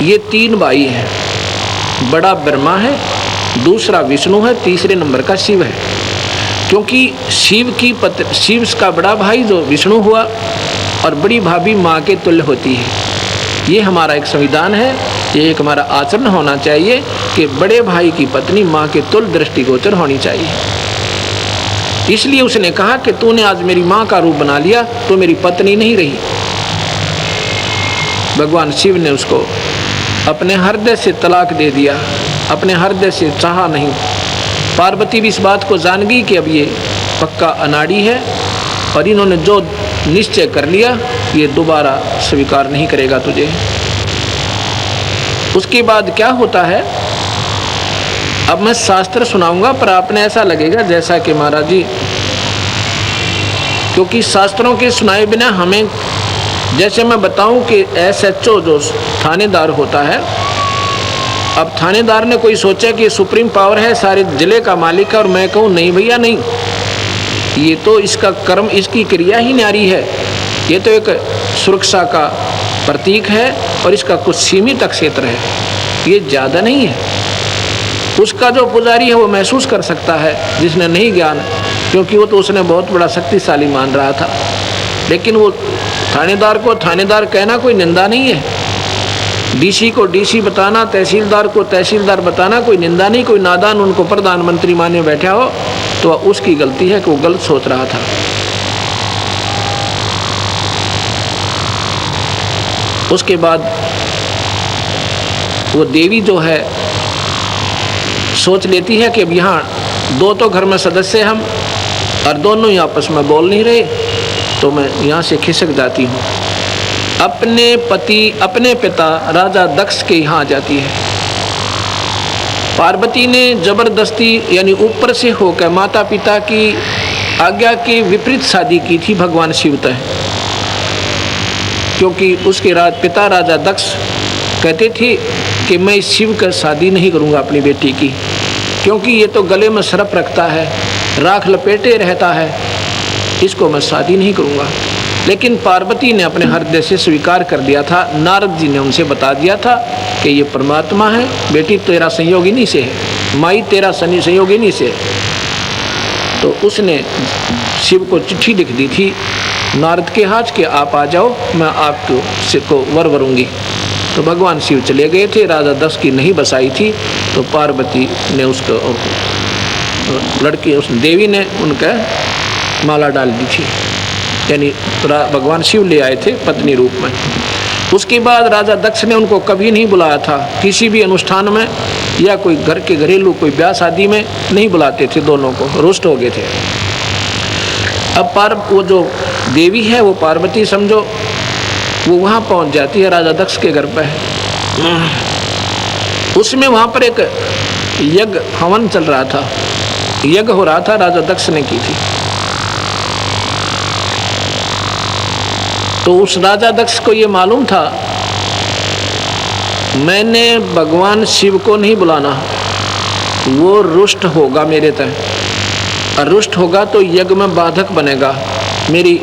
Speaker 1: ये 3 भाई हैं, बड़ा ब्रह्मा है, दूसरा विष्णु है, तीसरे नंबर का शिव है। क्योंकि शिव का बड़ा भाई जो विष्णु हुआ और बड़ी भाभी माँ के तुल्य होती है। ये हमारा एक संविधान है, ये एक हमारा आचरण होना चाहिए कि बड़े भाई की पत्नी माँ के तुल्य दृष्टिगोचर होनी चाहिए। इसलिए उसने कहा कि तूने आज मेरी माँ का रूप बना लिया, तो मेरी पत्नी नहीं रही। भगवान शिव ने उसको अपने हृदय से तलाक दे दिया, अपने हृदय से चाहा नहीं। पार्वती भी इस बात को जान गई कि अब ये पक्का अनाड़ी है और इन्होंने जो निश्चय कर लिया ये दोबारा स्वीकार नहीं करेगा तुझे। उसके बाद क्या होता है, अब मैं शास्त्र सुनाऊंगा पर आपने ऐसा लगेगा जैसा कि महाराज जी, क्योंकि शास्त्रों के सुनाए बिना हमें, जैसे मैं बताऊं कि SHO जो थानेदार होता है, अब थानेदार ने कोई सोचा कि सुप्रीम पावर है, सारे जिले का मालिक है, और मैं कहूँ नहीं भैया नहीं, ये तो इसका कर्म, इसकी क्रिया ही न्यारी है, ये तो एक सुरक्षा का प्रतीक है और इसका कुछ सीमित क्षेत्र है, ये ज़्यादा नहीं है। उसका जो पुजारी है वो महसूस कर सकता है, जिसने नहीं ज्ञान, क्योंकि वो तो उसने बहुत बड़ा शक्तिशाली मान रहा था। लेकिन वो थानेदार को थानेदार कहना कोई निंदा नहीं है, डीसी को डीसी बताना, तहसीलदार को तहसीलदार बताना कोई निंदा नहीं। कोई नादान उनको प्रधानमंत्री माने बैठा हो तो उसकी गलती है कि वो गलत सोच रहा था। उसके बाद वो देवी जो है सोच लेती है कि अब यहाँ दो तो घर में सदस्य हम और दोनों ही आपस में बोल नहीं रहे, तो मैं यहाँ से खिसक जाती हूँ। अपने पिता राजा दक्ष के यहाँ जाती है। पार्वती ने जबरदस्ती यानी ऊपर से होकर माता पिता की आज्ञा के विपरीत शादी की थी भगवान शिव तय, क्योंकि उसके पिता राजा दक्ष कहते थे कि मैं इस शिव का शादी नहीं करूँगा अपनी बेटी की, क्योंकि ये तो गले में सर्प रखता है, राख लपेटे रहता है, इसको मैं शादी नहीं करूँगा। लेकिन पार्वती ने अपने हृदय से स्वीकार कर दिया था। नारद जी ने उनसे बता दिया था कि ये परमात्मा है, बेटी तेरा संयोगिनी से है, माई तेरा संयोगिनी से है। तो उसने शिव को चिट्ठी लिख दी थी नारद के हाथ के आप आ जाओ, मैं आपको वर वरूंगी। तो भगवान शिव चले गए थे, राजा दक्ष की नहीं बसाई थी, तो पार्वती ने उसको लड़की उस देवी ने उनका माला डाल दी थी, यानी भगवान शिव ले आए थे पत्नी रूप में। उसके बाद राजा दक्ष ने उनको कभी नहीं बुलाया था किसी भी अनुष्ठान में, या कोई घर के घरेलू कोई ब्याह शादी में नहीं बुलाते थे, दोनों को रुष्ट हो गए थे। अब वो जो देवी है वो पार्वती समझो, वो वहाँ पहुँच जाती है राजा दक्ष के घर पे। उसमें वहाँ पर एक यज्ञ हवन चल रहा था, यज्ञ हो रहा था, राजा दक्ष ने की थी। तो उस राजा दक्ष को ये मालूम था मैंने भगवान शिव को नहीं बुलाना, वो रुष्ट होगा मेरे तय, और रुष्ट होगा तो यज्ञ में बाधक बनेगा, मेरी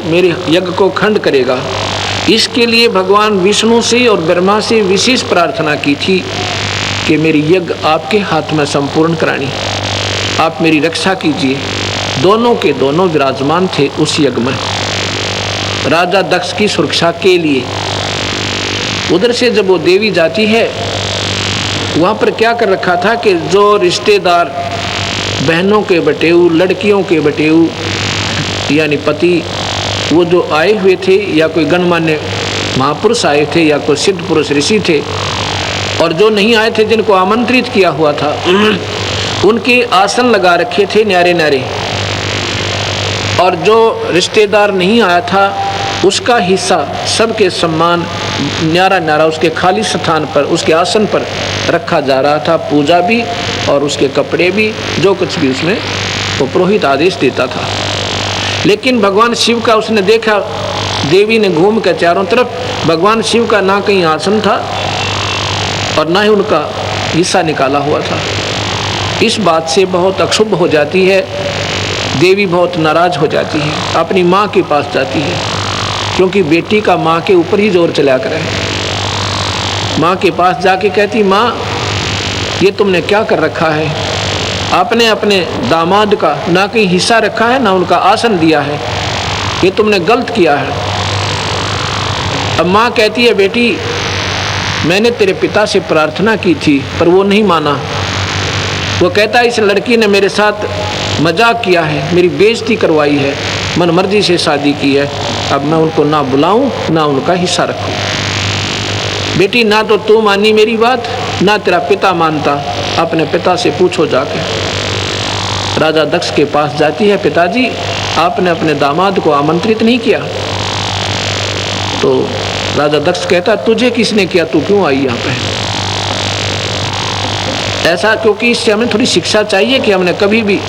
Speaker 1: यज्ञ को खंड करेगा। इसके लिए भगवान विष्णु से और ब्रह्मा से विशेष प्रार्थना की थी कि मेरी यज्ञ आपके हाथ में संपूर्ण करानी, आप मेरी रक्षा कीजिए। दोनों के दोनों विराजमान थे उस यज्ञ में राजा दक्ष की सुरक्षा के लिए। उधर से जब वो देवी जाती है, वहाँ पर क्या कर रखा था कि जो रिश्तेदार बहनों के बटेऊ, लड़कियों के बटेऊ यानी पति, वो जो आए हुए थे या कोई गणमान्य महापुरुष आए थे या कोई सिद्ध पुरुष ऋषि थे, और जो नहीं आए थे जिनको आमंत्रित किया हुआ था, उनके आसन लगा रखे थे न्यारे न्यारे, और जो रिश्तेदार नहीं आया था उसका हिस्सा सबके सम्मान न्यारा न्यारा उसके खाली स्थान पर, उसके आसन पर रखा जा रहा था। पूजा भी और उसके कपड़े भी, जो कुछ भी उसमें वो पुरोहित आदेश देता था। लेकिन भगवान शिव का उसने देखा, देवी ने घूम कर चारों तरफ, भगवान शिव का ना कहीं आसन था और ना ही उनका हिस्सा निकाला हुआ था। इस बात से बहुत अक्षुब्ध हो जाती है देवी, बहुत नाराज हो जाती है, अपनी माँ के पास जाती है, क्योंकि बेटी का माँ के ऊपर ही जोर चला कर है। माँ के पास जाके कहती, माँ ये तुमने क्या कर रखा है, आपने अपने दामाद का ना कहीं हिस्सा रखा है ना उनका आसन दिया है, ये तुमने गलत किया है। अब माँ कहती है, बेटी मैंने तेरे पिता से प्रार्थना की थी पर वो नहीं माना, वो कहता है इस लड़की ने मेरे साथ मजाक किया है, मेरी बेइज्जती करवाई है, मन मर्जी से शादी की है, अब मैं उनको ना बुलाऊं ना उनका हिस्सा रखूं। बेटी ना तो तू मानी मेरी बात, ना तेरा पिता मानता, अपने पिता से पूछो जाके। राजा दक्ष के पास जाती है, पिताजी आपने अपने दामाद को आमंत्रित नहीं किया। तो राजा दक्ष कहता, तुझे किसने किया, तू क्यों आई यहाँ पे? ऐसा क्योंकि इससे हमें थोड़ी शिक्षा चाहिए कि हमने कभी भी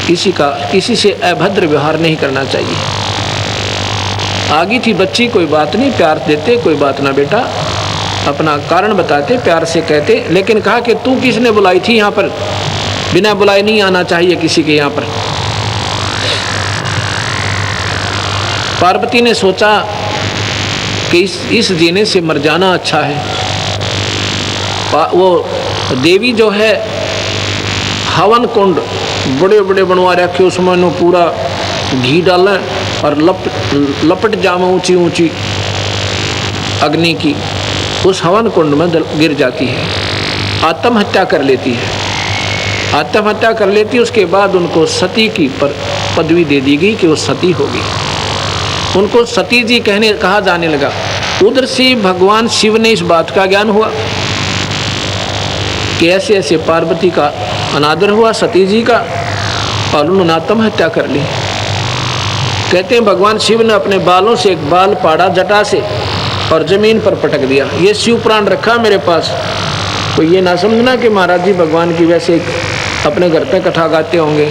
Speaker 1: किसी से अभद्र व्यवहार नहीं करना चाहिए। आगी थी बच्ची, कोई बात नहीं, प्यार देते, कोई बात ना बेटा, अपना कारण बताते, प्यार से कहते। लेकिन कहा कि तू किसने बुलाई थी यहाँ पर, बिना बुलाए नहीं आना चाहिए किसी के यहाँ पर। पार्वती ने सोचा कि इस जीने से मर जाना अच्छा है। वो देवी जो है हवन कुंड बड़े बड़े बनवा रखे, उसमें नो पूरा घी डालें और लपट जामे ऊंची ऊंची अग्नि की, उस हवन कुंड में गिर जाती है, आत्महत्या कर लेती है। आत्महत्या कर लेती, उसके बाद उनको सती की पदवी दे दी गई कि वो सती होगी। उनको सती जी कहा जाने लगा। उधर से भगवान शिव ने इस बात का ज्ञान हुआ कि ऐसे ऐसे पार्वती का अनादर हुआ सती जी का, और उन्होंने आत्महत्या कर ली। कहते हैं भगवान शिव ने अपने बालों से एक बाल पाड़ा जटा से और जमीन पर पटक दिया। ये शिव पुराण रखा मेरे पास, तो ये ना समझना कि महाराज जी भगवान की वैसे अपने घर पे कथा गाते होंगे।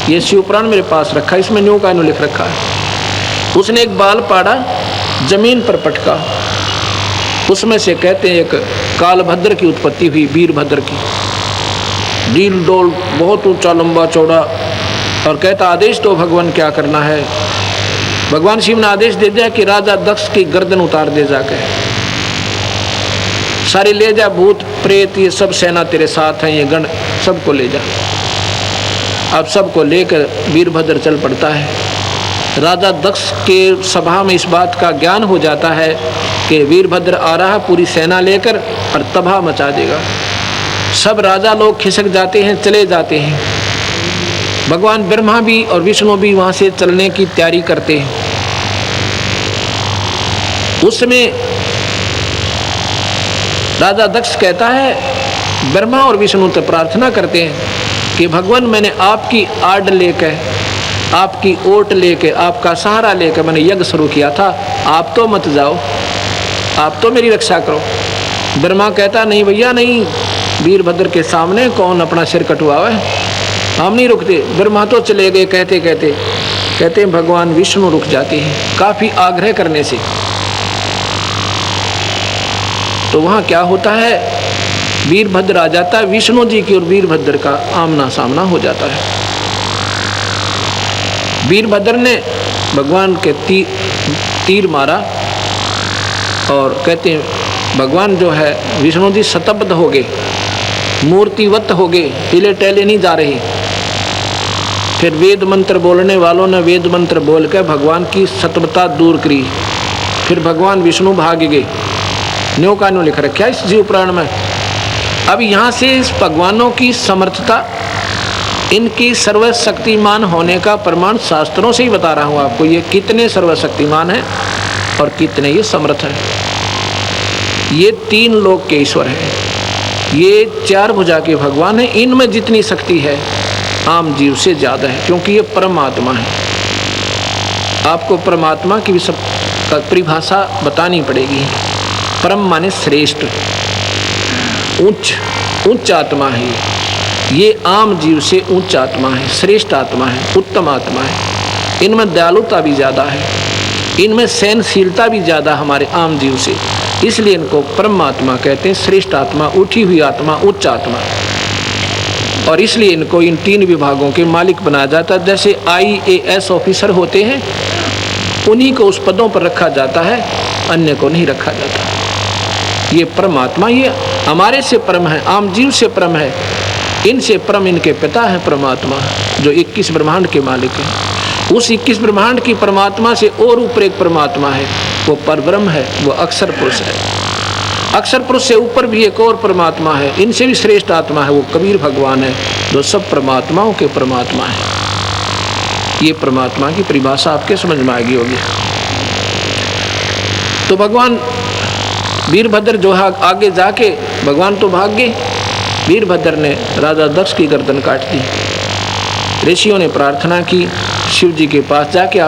Speaker 1: ये शिव पुराण मेरे पास रखा, इसमें न्यू का न्यू लिख रखा है। उसने एक बाल पाड़ा, जमीन पर पटका, उसमें से कहते हैं एक कालभद्र की उत्पत्ति हुई, वीरभद्र की। डील डोल बहुत ऊंचा लंबा चौड़ा, और कहता आदेश तो भगवान क्या करना है। भगवान शिव ने आदेश दे दिया कि राजा दक्ष की गर्दन उतार दे जाके, सारी ले जा, भूत प्रेत ये सब सेना तेरे साथ हैं, ये गण सबको ले जा। अब सबको लेकर वीरभद्र चल पड़ता है। राजा दक्ष के सभा में इस बात का ज्ञान हो जाता है कि वीरभद्र आ रहा पूरी सेना लेकर और तबाह मचा देगा। सब राजा लोग खिसक जाते हैं, चले जाते हैं। भगवान ब्रह्मा भी और विष्णु भी वहां से चलने की तैयारी करते हैं। उस समय राजा दक्ष कहता है, ब्रह्मा और विष्णु तो प्रार्थना करते हैं कि भगवान मैंने आपकी आड़ लेकर, आपकी ओट लेके, आपका सहारा लेकर मैंने यज्ञ शुरू किया था, आप तो मत जाओ, आप तो मेरी रक्षा करो। ब्रह्मा कहता नहीं भैया नहीं, वीरभद्र के सामने कौन अपना सिर कटवावे, हम नहीं रुकते। ब्रह्मा तो चले गए। कहते भगवान विष्णु रुक जाते हैं काफी आग्रह करने से। तो वहां क्या होता है, वीरभद्र आ जाता है, विष्णु जी की और वीरभद्र का आमना सामना हो जाता है। वीरभद्र ने भगवान के तीर मारा, और कहते हैं भगवान जो है विष्णु जी स्तब्ध हो गए, मूर्तिवत हो गए, हिले टहले नहीं जा रहे। फिर वेद मंत्र बोलने वालों ने वेद मंत्र बोलकर भगवान की सतबता दूर करी। फिर भगवान विष्णु भाग गए। न्यू का न्यू लिख रखा है इस जीव पुराण में। अब यहाँ से इस भगवानों की समर्थता, इनकी सर्वशक्तिमान होने का प्रमाण शास्त्रों से ही बता रहा हूँ आपको। ये कितने सर्वशक्तिमान हैं और कितने ये समर्थ हैं। ये तीन लोक के ईश्वर हैं, ये चार भुजा के भगवान हैं। इनमें जितनी शक्ति है आम जीव से ज़्यादा है, क्योंकि ये परमात्मा है। आपको परमात्मा की भी सब परिभाषा बतानी पड़ेगी। परम माने श्रेष्ठ, उच्च आत्मा है। ये आम जीव से उच्च आत्मा है, श्रेष्ठ आत्मा है, उत्तम आत्मा है। इनमें दयालुता भी ज़्यादा है, इनमें सहनशीलता भी ज़्यादा हमारे आम जीव से, इसलिए इनको परमात्मा कहते हैं, श्रेष्ठ आत्मा, उठी हुई आत्मा, उच्च आत्मा। और इसलिए इनको इन तीन विभागों के मालिक बनाया जाता है। जैसे IAS ऑफिसर होते हैं, उन्हीं को उस पदों पर रखा जाता है, अन्य को नहीं रखा जाता। ये परमात्मा ये हमारे से परम है, आम जीव से परम है, इनसे परम इनके पिता है परमात्मा, जो 21 ब्रह्मांड के मालिक हैं। उस 21 ब्रह्मांड की परमात्मा से और ऊपर एक परमात्मा है, वो परब्रह्म है, वो अक्षर पुरुष है। अक्षर पुरुष से ऊपर भी एक और परमात्मा है, इनसे भी श्रेष्ठ आत्मा है, वो कबीर भगवान है, जो सब परमात्माओं के परमात्मा है। ये परमात्मा की परिभाषा आपके समझ में आ गई होगी। तो भगवान वीरभद्र जो है आगे जाके, भगवान तो भाग गए, वीरभद्र ने राजा दक्ष की गर्दन काट दी। ऋषियों ने प्रार्थना की शिव जी के पास जाके,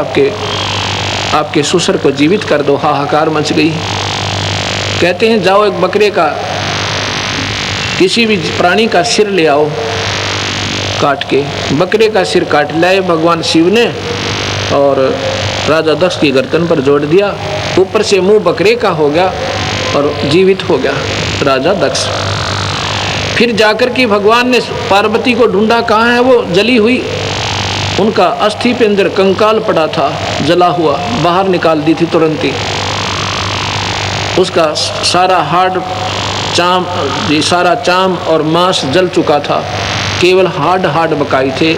Speaker 1: आपके ससुर को जीवित कर दो। हाहाकार मच गई। कहते हैं जाओ एक बकरे का, किसी भी प्राणी का सिर ले आओ काट के। बकरे का सिर काट लाए भगवान शिव ने और राजा दक्ष की गर्दन पर जोड़ दिया। ऊपर से मुंह बकरे का हो गया और जीवित हो गया राजा दक्ष। फिर जाकर के भगवान ने पार्वती को ढूंढा, कहाँ है वो जली हुई। उनका अस्थि पिंजर कंकाल पड़ा था, जला हुआ, बाहर निकाल दी थी तुरंत ही। उसका सारा हाड़ चाम, सारा चाम और मांस जल चुका था, केवल हाड बकाई थे,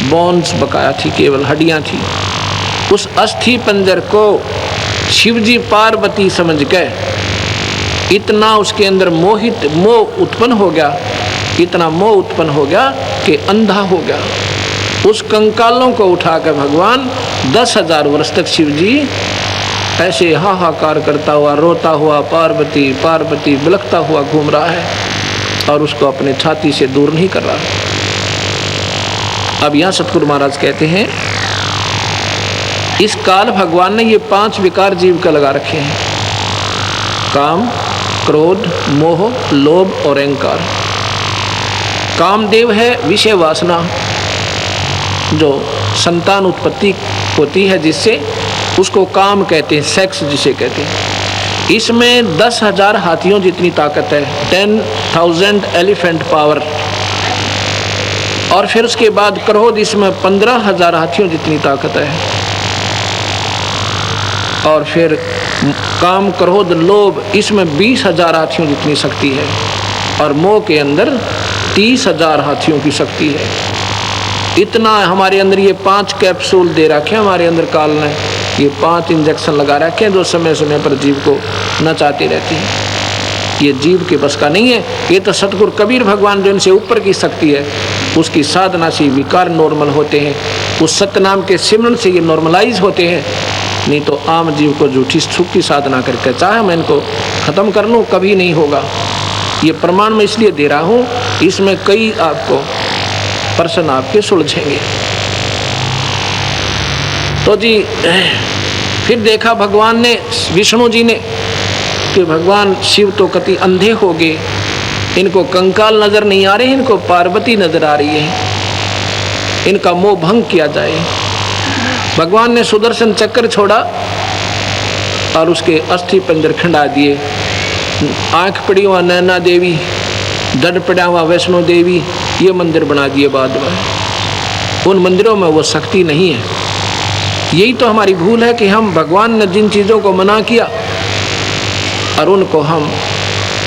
Speaker 1: बोन्स बकाया थी, केवल हड्डियां थी। उस अस्थि पंजर को शिवजी पार्वती समझ के इतना उसके अंदर मोह उत्पन्न हो गया, इतना मोह उत्पन्न हो गया कि अंधा हो गया। उस कंकालों को उठाकर भगवान 10,000 वर्ष तक शिवजी ऐसे हाहाकार करता हुआ, रोता हुआ, पार्वती पार्वती बिलखता हुआ घूम रहा है और उसको अपने छाती से दूर नहीं कर रहा। अब यहाँ सतगुरु महाराज कहते हैं, इस काल भगवान ने ये 5 विकार जीव का लगा रखे हैं, काम, क्रोध, मोह, लोभ और अहंकार। कामदेव है विषय वासना, जो संतान उत्पत्ति होती है जिससे, उसको काम कहते हैं, सेक्स जिसे कहते हैं। इसमें 10,000 हाथियों जितनी ताकत है, 10,000 एलिफेंट पावर। और फिर उसके बाद क्रोध, इसमें 15,000 हाथियों जितनी ताकत है। और फिर काम, क्रोध, लोभ, इसमें 20,000 हाथियों जितनी शक्ति है। और मोह के अंदर 30,000 हाथियों की शक्ति है। इतना हमारे अंदर ये 5 कैप्सूल दे रखे हैं हमारे अंदर काल ने, ये 5 इंजेक्शन लगा रखे हैं जो समय समय पर जीव को नचाती रहती है। ये जीव के बस का नहीं है। ये तो सतगुरु कबीर भगवान जो इनसे ऊपर की शक्ति है, उसकी साधना से विकार नॉर्मल होते हैं, उस सतनाम के सिमरन से ये नॉर्मलाइज होते हैं। नहीं तो आम जीव को झूठी सुख की साधना करके चाहे मैं इनको खत्म कर लूँ, कभी नहीं होगा। ये प्रमाण मैं इसलिए दे रहा हूँ, इसमें कई आपको प्रश्न आपके सुलझेंगे। तो जी फिर देखा भगवान ने, विष्णु जी ने, कि भगवान शिव तो कति अंधे हो गए, इनको कंकाल नजर नहीं आ रहे, इनको पार्वती नजर आ रही है, इनका मोह भंग किया जाए। भगवान ने सुदर्शन चक्र छोड़ा और उसके अस्थि पंजर खंडा दिए। आंख पड़ी हुआ नैना देवी, दड़ पड़ा हुआ वैष्णो देवी, ये मंदिर बना दिए बाद में। उन मंदिरों में वो शक्ति नहीं है। यही तो हमारी भूल है कि हम भगवान ने जिन चीज़ों को मना किया और उनको हम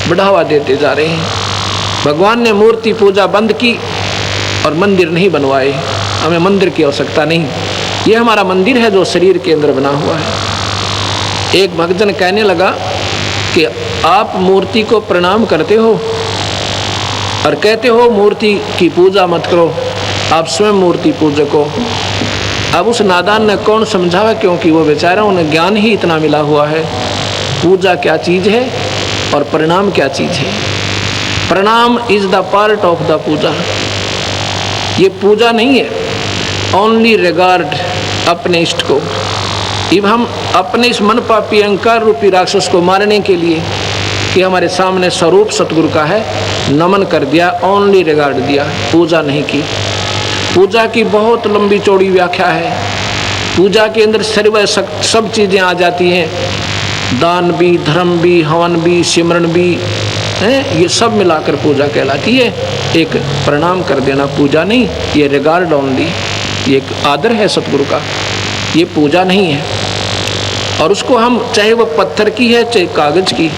Speaker 1: बढ़ावा देते जा रहे हैं। भगवान ने मूर्ति पूजा बंद की और मंदिर नहीं बनवाए। हमें मंदिर की आवश्यकता नहीं, ये हमारा मंदिर है जो शरीर के अंदर बना हुआ है। एक भक्तजन कहने लगा कि आप मूर्ति को प्रणाम करते हो और कहते हो मूर्ति की पूजा मत करो, आप स्वयं मूर्ति पूजक हो। अब उस नादान ने कौन समझावा, क्योंकि वो बेचारा, उन्हें ज्ञान ही इतना मिला हुआ है पूजा क्या चीज़ है और प्रणाम क्या चीज़ है। Pranam is the part of the puja, ये पूजा नहीं है। ओनली रिगार्ड अपने इष्ट को। अब हम अपने इस मन पापी अहंकार रूपी राक्षस को मारने के लिए कि हमारे सामने स्वरूप सतगुरु का है, नमन कर दिया, ओनली रिगार्ड दिया, पूजा नहीं की। पूजा की बहुत लंबी चौड़ी व्याख्या है। पूजा के अंदर सब चीज़ें आ जाती हैं, दान भी, धर्म भी, हवन भी, सिमरन भी है, ये सब मिलाकर पूजा कहलाती है। एक प्रणाम कर देना पूजा नहीं, ये रिगार्ड ओनली, ये एक आदर है सतगुरु का, ये पूजा नहीं है। और उसको हम, चाहे वो पत्थर की है चाहे कागज की,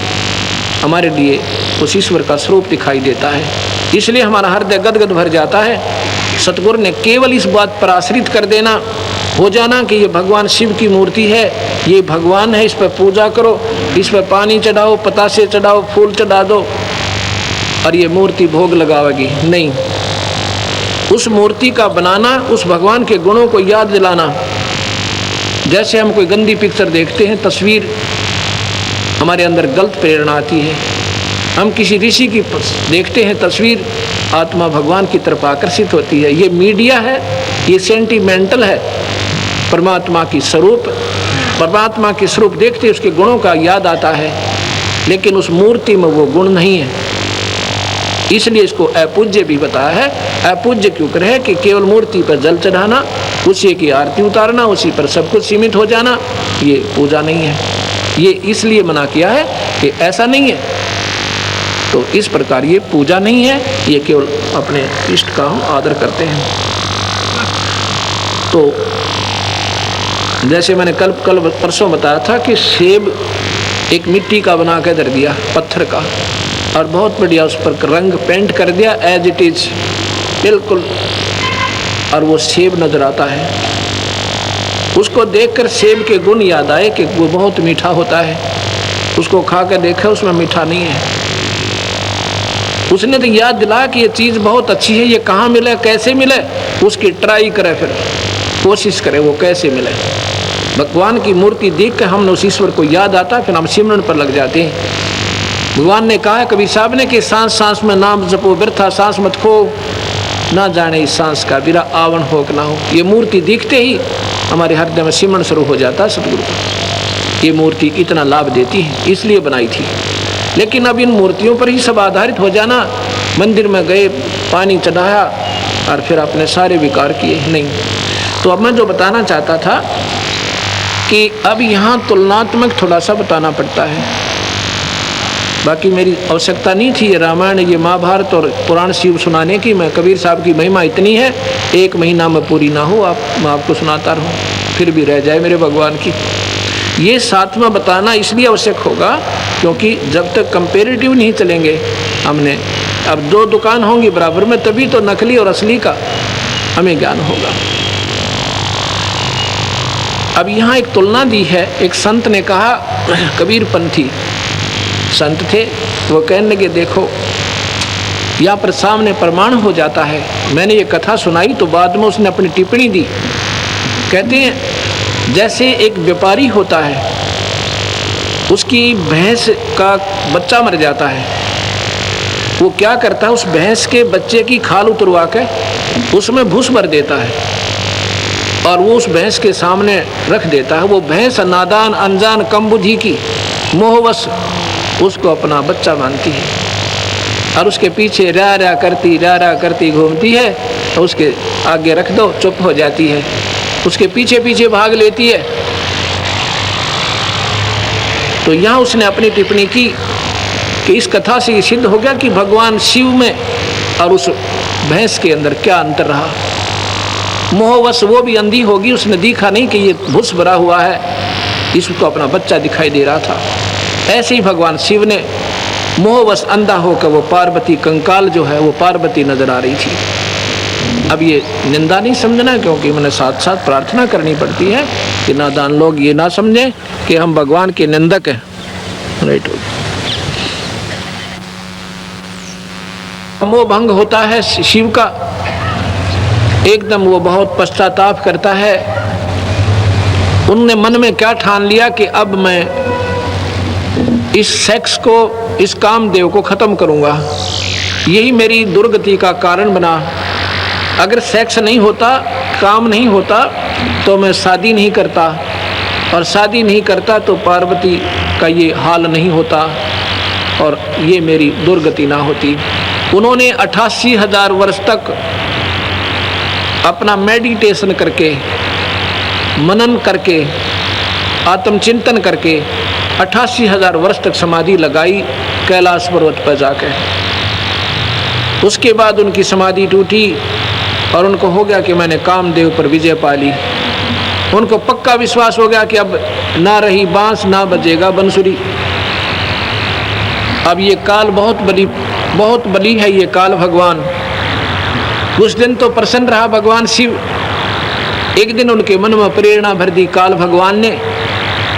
Speaker 1: हमारे लिए उस ईश्वर का स्वरूप दिखाई देता है। इसलिए हमारा हृदय गदगद भर जाता है। सतगुरु ने केवल इस बात पर आश्रित कर देना, हो जाना कि ये भगवान शिव की मूर्ति है, ये भगवान है, इस पर पूजा करो, इस पर पानी चढ़ाओ, पतासे चढ़ाओ, फूल चढ़ा दो और ये मूर्ति भोग लगावेगी। नहीं, उस मूर्ति का बनाना, उस भगवान के गुणों को याद दिलाना। जैसे हम कोई गंदी पिक्चर देखते हैं, तस्वीर, हमारे अंदर गलत प्रेरणा आती है। हम किसी ऋषि की देखते हैं तस्वीर, आत्मा भगवान की तरफ आकर्षित होती है। ये मीडिया है, ये सेंटिमेंटल है। परमात्मा की स्वरूप, परमात्मा के स्वरूप देखते उसके गुणों का याद आता है, लेकिन उस मूर्ति में वो गुण नहीं है। इसलिए इसको अपूज्य भी बताया है। अपूज्य क्यों करे कि केवल मूर्ति पर जल चढ़ाना, उसी की आरती उतारना, उसी पर सब कुछ सीमित हो जाना, ये पूजा नहीं है। ये इसलिए मना किया है कि ऐसा नहीं है। तो इस प्रकार ये पूजा नहीं है, ये केवल अपने इष्ट का हम आदर करते हैं। तो जैसे मैंने कल परसों बताया था कि सेब एक मिट्टी का बना के धर दिया, पत्थर का, और बहुत बढ़िया उस पर रंग पेंट कर दिया एज इट इज, बिल्कुल, और वो सेब नजर आता है। उसको देखकर सेब के गुण याद आए कि वो बहुत मीठा होता है। उसको खा कर देखा, उसमें मीठा नहीं है। उसने तो याद दिलाया कि ये चीज़ बहुत अच्छी है, ये कहाँ मिले, कैसे मिले, उसकी ट्राई करे, फिर कोशिश करे वो कैसे मिले। भगवान की मूर्ति देख कर हमने उस ईश्वर को याद आता है, फिर हम सिमरन पर लग जाते हैं। भगवान ने कहा है कबीर साहब ने कि सांस सांस में नाम जपो व्यर्था सांस मत खो, ना जाने इस सांस का बिरा आवन हो कि ना हो। ये मूर्ति दिखते ही हमारे हृदय में सिमरन शुरू हो जाता है सतगुरु को। ये मूर्ति इतना लाभ देती है, इसलिए बनाई थी। लेकिन अब इन मूर्तियों पर ही सब आधारित हो जाना, मंदिर में गए, पानी चढ़ाया और फिर अपने सारे विकार किए, नहीं। तो अब मैं जो बताना चाहता था कि अब यहाँ तुलनात्मक थोड़ा सा बताना पड़ता है। बाकी मेरी आवश्यकता नहीं थी ये रामायण, ये महाभारत और पुराण शिव सुनाने की। मैं कबीर साहब की महिमा इतनी है, 1 महीना में पूरी ना हो, मैं आपको सुनाता रहूँ, फिर भी रह जाए मेरे भगवान की। ये साथ में बताना इसलिए आवश्यक होगा क्योंकि जब तक कंपेरेटिव नहीं चलेंगे हमने, अब 2 दुकान होंगी बराबर में, तभी तो नकली और असली का हमें ज्ञान होगा। अब यहाँ एक तुलना दी है। एक संत ने कहा, कबीर पंथी संत थे, वो कहने लगे देखो यहाँ पर सामने प्रमाण हो जाता है। मैंने ये कथा सुनाई तो बाद में उसने अपनी टिप्पणी दी। कहते हैं जैसे एक व्यापारी होता है, उसकी भैंस का बच्चा मर जाता है, वो क्या करता है, उस भैंस के बच्चे की खाल उतरवा के उसमें भूस भर देता है और वो उस भैंस के सामने रख देता है। वो भैंस नादान अनजान कम बुद्धि की मोहवश उसको अपना बच्चा मानती है और उसके पीछे रा रा करती घूमती है, तो उसके आगे रख दो चुप हो जाती है, उसके पीछे पीछे भाग लेती है। तो यहाँ उसने अपनी टिप्पणी की कि इस कथा से ये सिद्ध हो गया कि भगवान शिव में और उस भैंस के अंदर क्या अंतर रहा। मोहवश वो भी अंधी होगी, उसने देखा नहीं कि ये भूस भरा हुआ है, इसको अपना बच्चा दिखाई दे रहा था। ऐसे ही भगवान शिव ने मोहवश अंधा होकर वो पार्वती कंकाल जो है वो पार्वती नजर आ रही थी। अब ये निंदा नहीं समझना, क्योंकि मैंने साथ साथ प्रार्थना करनी पड़ती है कि नादान लोग ये ना समझें कि हम भगवान के निंदक हैं। राइट, मोह भंग होता है शिव का, एकदम वो बहुत पश्चाताप करता है। उनने मन में क्या ठान लिया कि अब मैं इस सेक्स को, इस कामदेव को ख़त्म करूँगा, यही मेरी दुर्गति का कारण बना। अगर सेक्स नहीं होता, काम नहीं होता, तो मैं शादी नहीं करता, और शादी नहीं करता तो पार्वती का ये हाल नहीं होता और ये मेरी दुर्गति ना होती। उन्होंने 88,000 वर्ष तक अपना मेडिटेशन करके, मनन करके, आत्मचिंतन करके 88,000 वर्ष तक समाधि लगाई कैलाश पर्वत पर जाकर। उसके बाद उनकी समाधि टूटी और उनको हो गया कि मैंने कामदेव पर विजय पा ली। उनको पक्का विश्वास हो गया कि अब ना रही बांस ना बजेगा बंसुरी। अब ये काल बहुत बली है ये काल भगवान। उस दिन तो प्रसन्न रहा भगवान शिव। एक दिन उनके मन में प्रेरणा भर दी काल भगवान ने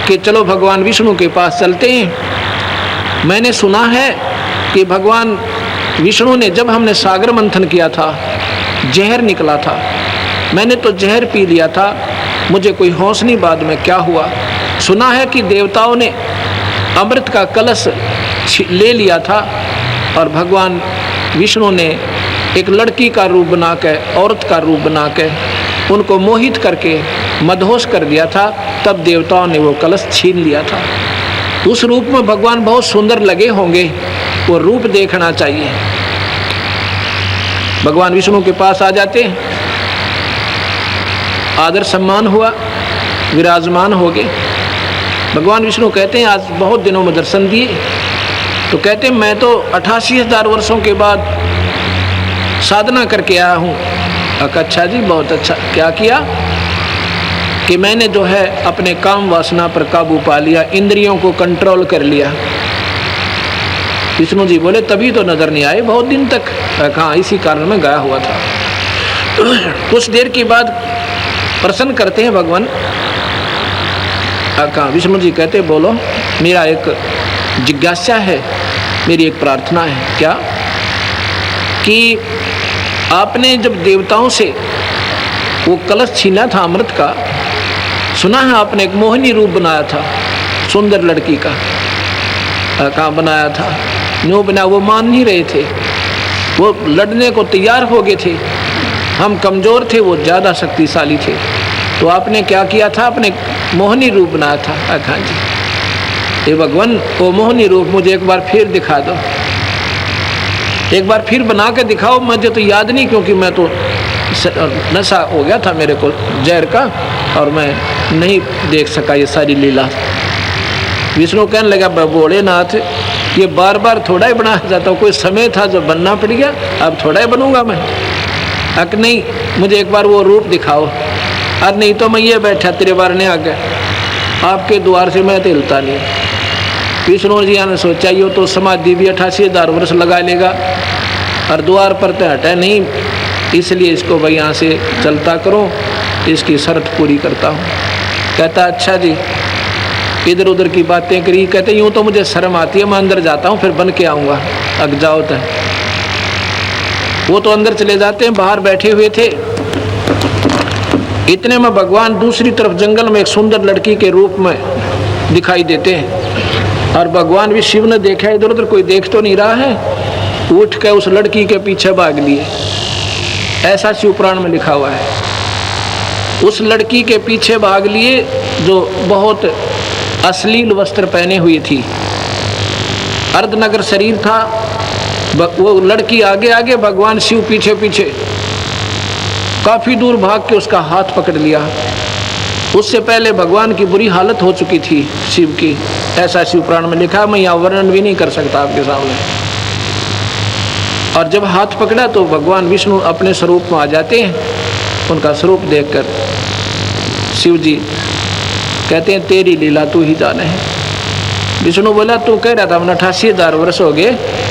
Speaker 1: कि चलो भगवान विष्णु के पास चलते हैं। मैंने सुना है कि भगवान विष्णु ने, जब हमने सागर मंथन किया था, जहर निकला था, मैंने तो जहर पी लिया था, मुझे कोई होश नहीं बाद में क्या हुआ। सुना है कि देवताओं ने अमृत का कलश ले लिया था और भगवान विष्णु ने एक लड़की का रूप बना के, औरत का रूप बना के उनको मोहित करके मदहोश कर दिया था। तब देवताओं ने वो कलश छीन लिया था। उस रूप में भगवान बहुत सुंदर लगे होंगे, वो रूप देखना चाहिए। भगवान विष्णु के पास आ जाते हैं, आदर सम्मान हुआ, विराजमान हो गए। भगवान विष्णु कहते हैं आज बहुत दिनों में दर्शन दिए। तो कहते हैं मैं तो 88,000 वर्षों के बाद साधना करके आया हूँ। अच्छा जी, बहुत अच्छा। क्या किया? कि मैंने जो है अपने काम वासना पर काबू पा लिया, इंद्रियों को कंट्रोल कर लिया। विष्णु जी बोले तभी तो नजर नहीं आए बहुत दिन तक। कहाँ, इसी कारण में गया हुआ था। कुछ देर के बाद प्रसन्न करते हैं भगवान। कहाँ, विष्णु जी कहते बोलो, मेरा एक जिज्ञासा है, मेरी एक प्रार्थना है। क्या? कि आपने जब देवताओं से वो कलश छीना था अमृत का, सुना है आपने एक मोहिनी रूप बनाया था सुंदर लड़की का। कहाँ बनाया था? न्यू बना, वो मान नहीं रहे थे, वो लड़ने को तैयार हो गए थे। हम कमज़ोर थे, वो ज़्यादा शक्तिशाली थे। तो आपने क्या किया था? अपने मोहिनी रूप बनाया था। हाँ जी, हे भगवान, वो मोहिनी रूप मुझे एक बार फिर दिखा दो, एक बार फिर बना के दिखाओ। मुझे तो याद नहीं, क्योंकि मैं तो नशा हो गया था मेरे को जहर का, और मैं नहीं देख सका ये सारी लीला। विष्णु कहने लगा, भोलेनाथ, ये बार बार थोड़ा ही बनाया जाता, कोई समय था जब बनना पड़ गया, अब थोड़ा ही बनूंगा मैं। अक नहीं, मुझे एक बार वो रूप दिखाओ। अरे नहीं तो मैं ये बैठा तेरे बार ने आ गया, आपके द्वार से मैं तो हिलता नहीं। विष्णु जी ने सोचा ये तो समाधि भी 88,000 वर्ष लगा लेगा, और द्वार पर तो हटा नहीं, इसलिए इसको भाई यहाँ से चलता करो, इसकी शर्त पूरी करता हूँ। कहता अच्छा जी। इधर उधर की बातें करी। कहते यूँ तो मुझे शर्म आती है, मैं अंदर जाता हूँ, फिर बन के आऊँगा। अग जाओ तो वो तो अंदर चले जाते हैं, बाहर बैठे हुए थे। इतने में भगवान दूसरी तरफ जंगल में एक सुंदर लड़की के रूप में दिखाई देते हैं, और भगवान भी शिव ने देखा इधर उधर कोई देख तो नहीं रहा है, उठ के उस लड़की के पीछे भाग लिए। ऐसा शिव पुराण में लिखा हुआ है। उस लड़की के पीछे भाग लिए जो बहुत अश्लील वस्त्र पहने हुई थी, अर्धनगर शरीर था। वो लड़की आगे आगे, भगवान शिव पीछे पीछे। काफी दूर भाग के उसका हाथ पकड़ लिया। उससे पहले भगवान की बुरी हालत हो चुकी थी शिव की, ऐसा शिव पुराण में लिखा, मैं यहाँ वर्णन भी नहीं कर सकता आपके सामने। और जब हाथ पकड़ा तो भगवान विष्णु अपने स्वरूप में आ जाते हैं। उनका स्वरूप देखकर शिव जी कहते हैं तेरी लीला तू ही जाने है। विष्णु बोला तू कह रहा था मैंने 88,000 वर्ष हो गए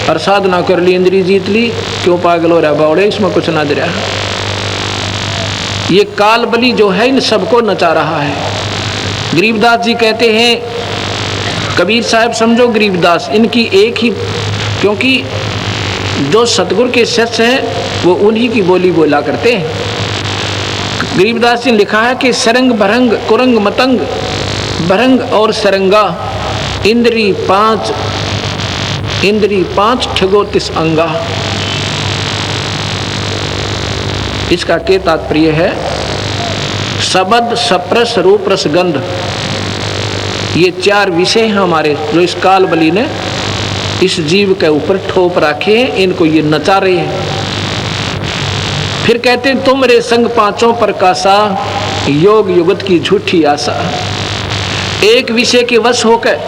Speaker 1: और साधना कर ली, इंद्री जीत ली, क्यों पागल हो रहा बावड़े, इसमें कुछ ना दे रहा। ये काल बलि जो है इन सबको नचा रहा है। गरीबदास जी कहते हैं, कबीर साहब समझो गरीबदास इनकी एक ही, क्योंकि जो सतगुरु के शिष्य हैं वो उन्हीं की बोली बोला करते हैं। गरीबदास जी ने लिखा है कि सरंग भरंग कुरंग मतंग भरंग और सरंगा इंद्री पांच ठगो तिस अंगा। इसका क्या तात्पर्य है? शब्द सप्रस रूप रस गंध, ये 4 विषय हैं हमारे, जो इस काल बलि ने इस जीव के ऊपर ठोप रखे हैं, इनको ये नचा रहे हैं। फिर कहते हैं तुम रे संग पांचों प्रकाशा, योग युगत की झूठी आशा। एक विषय के वश होकर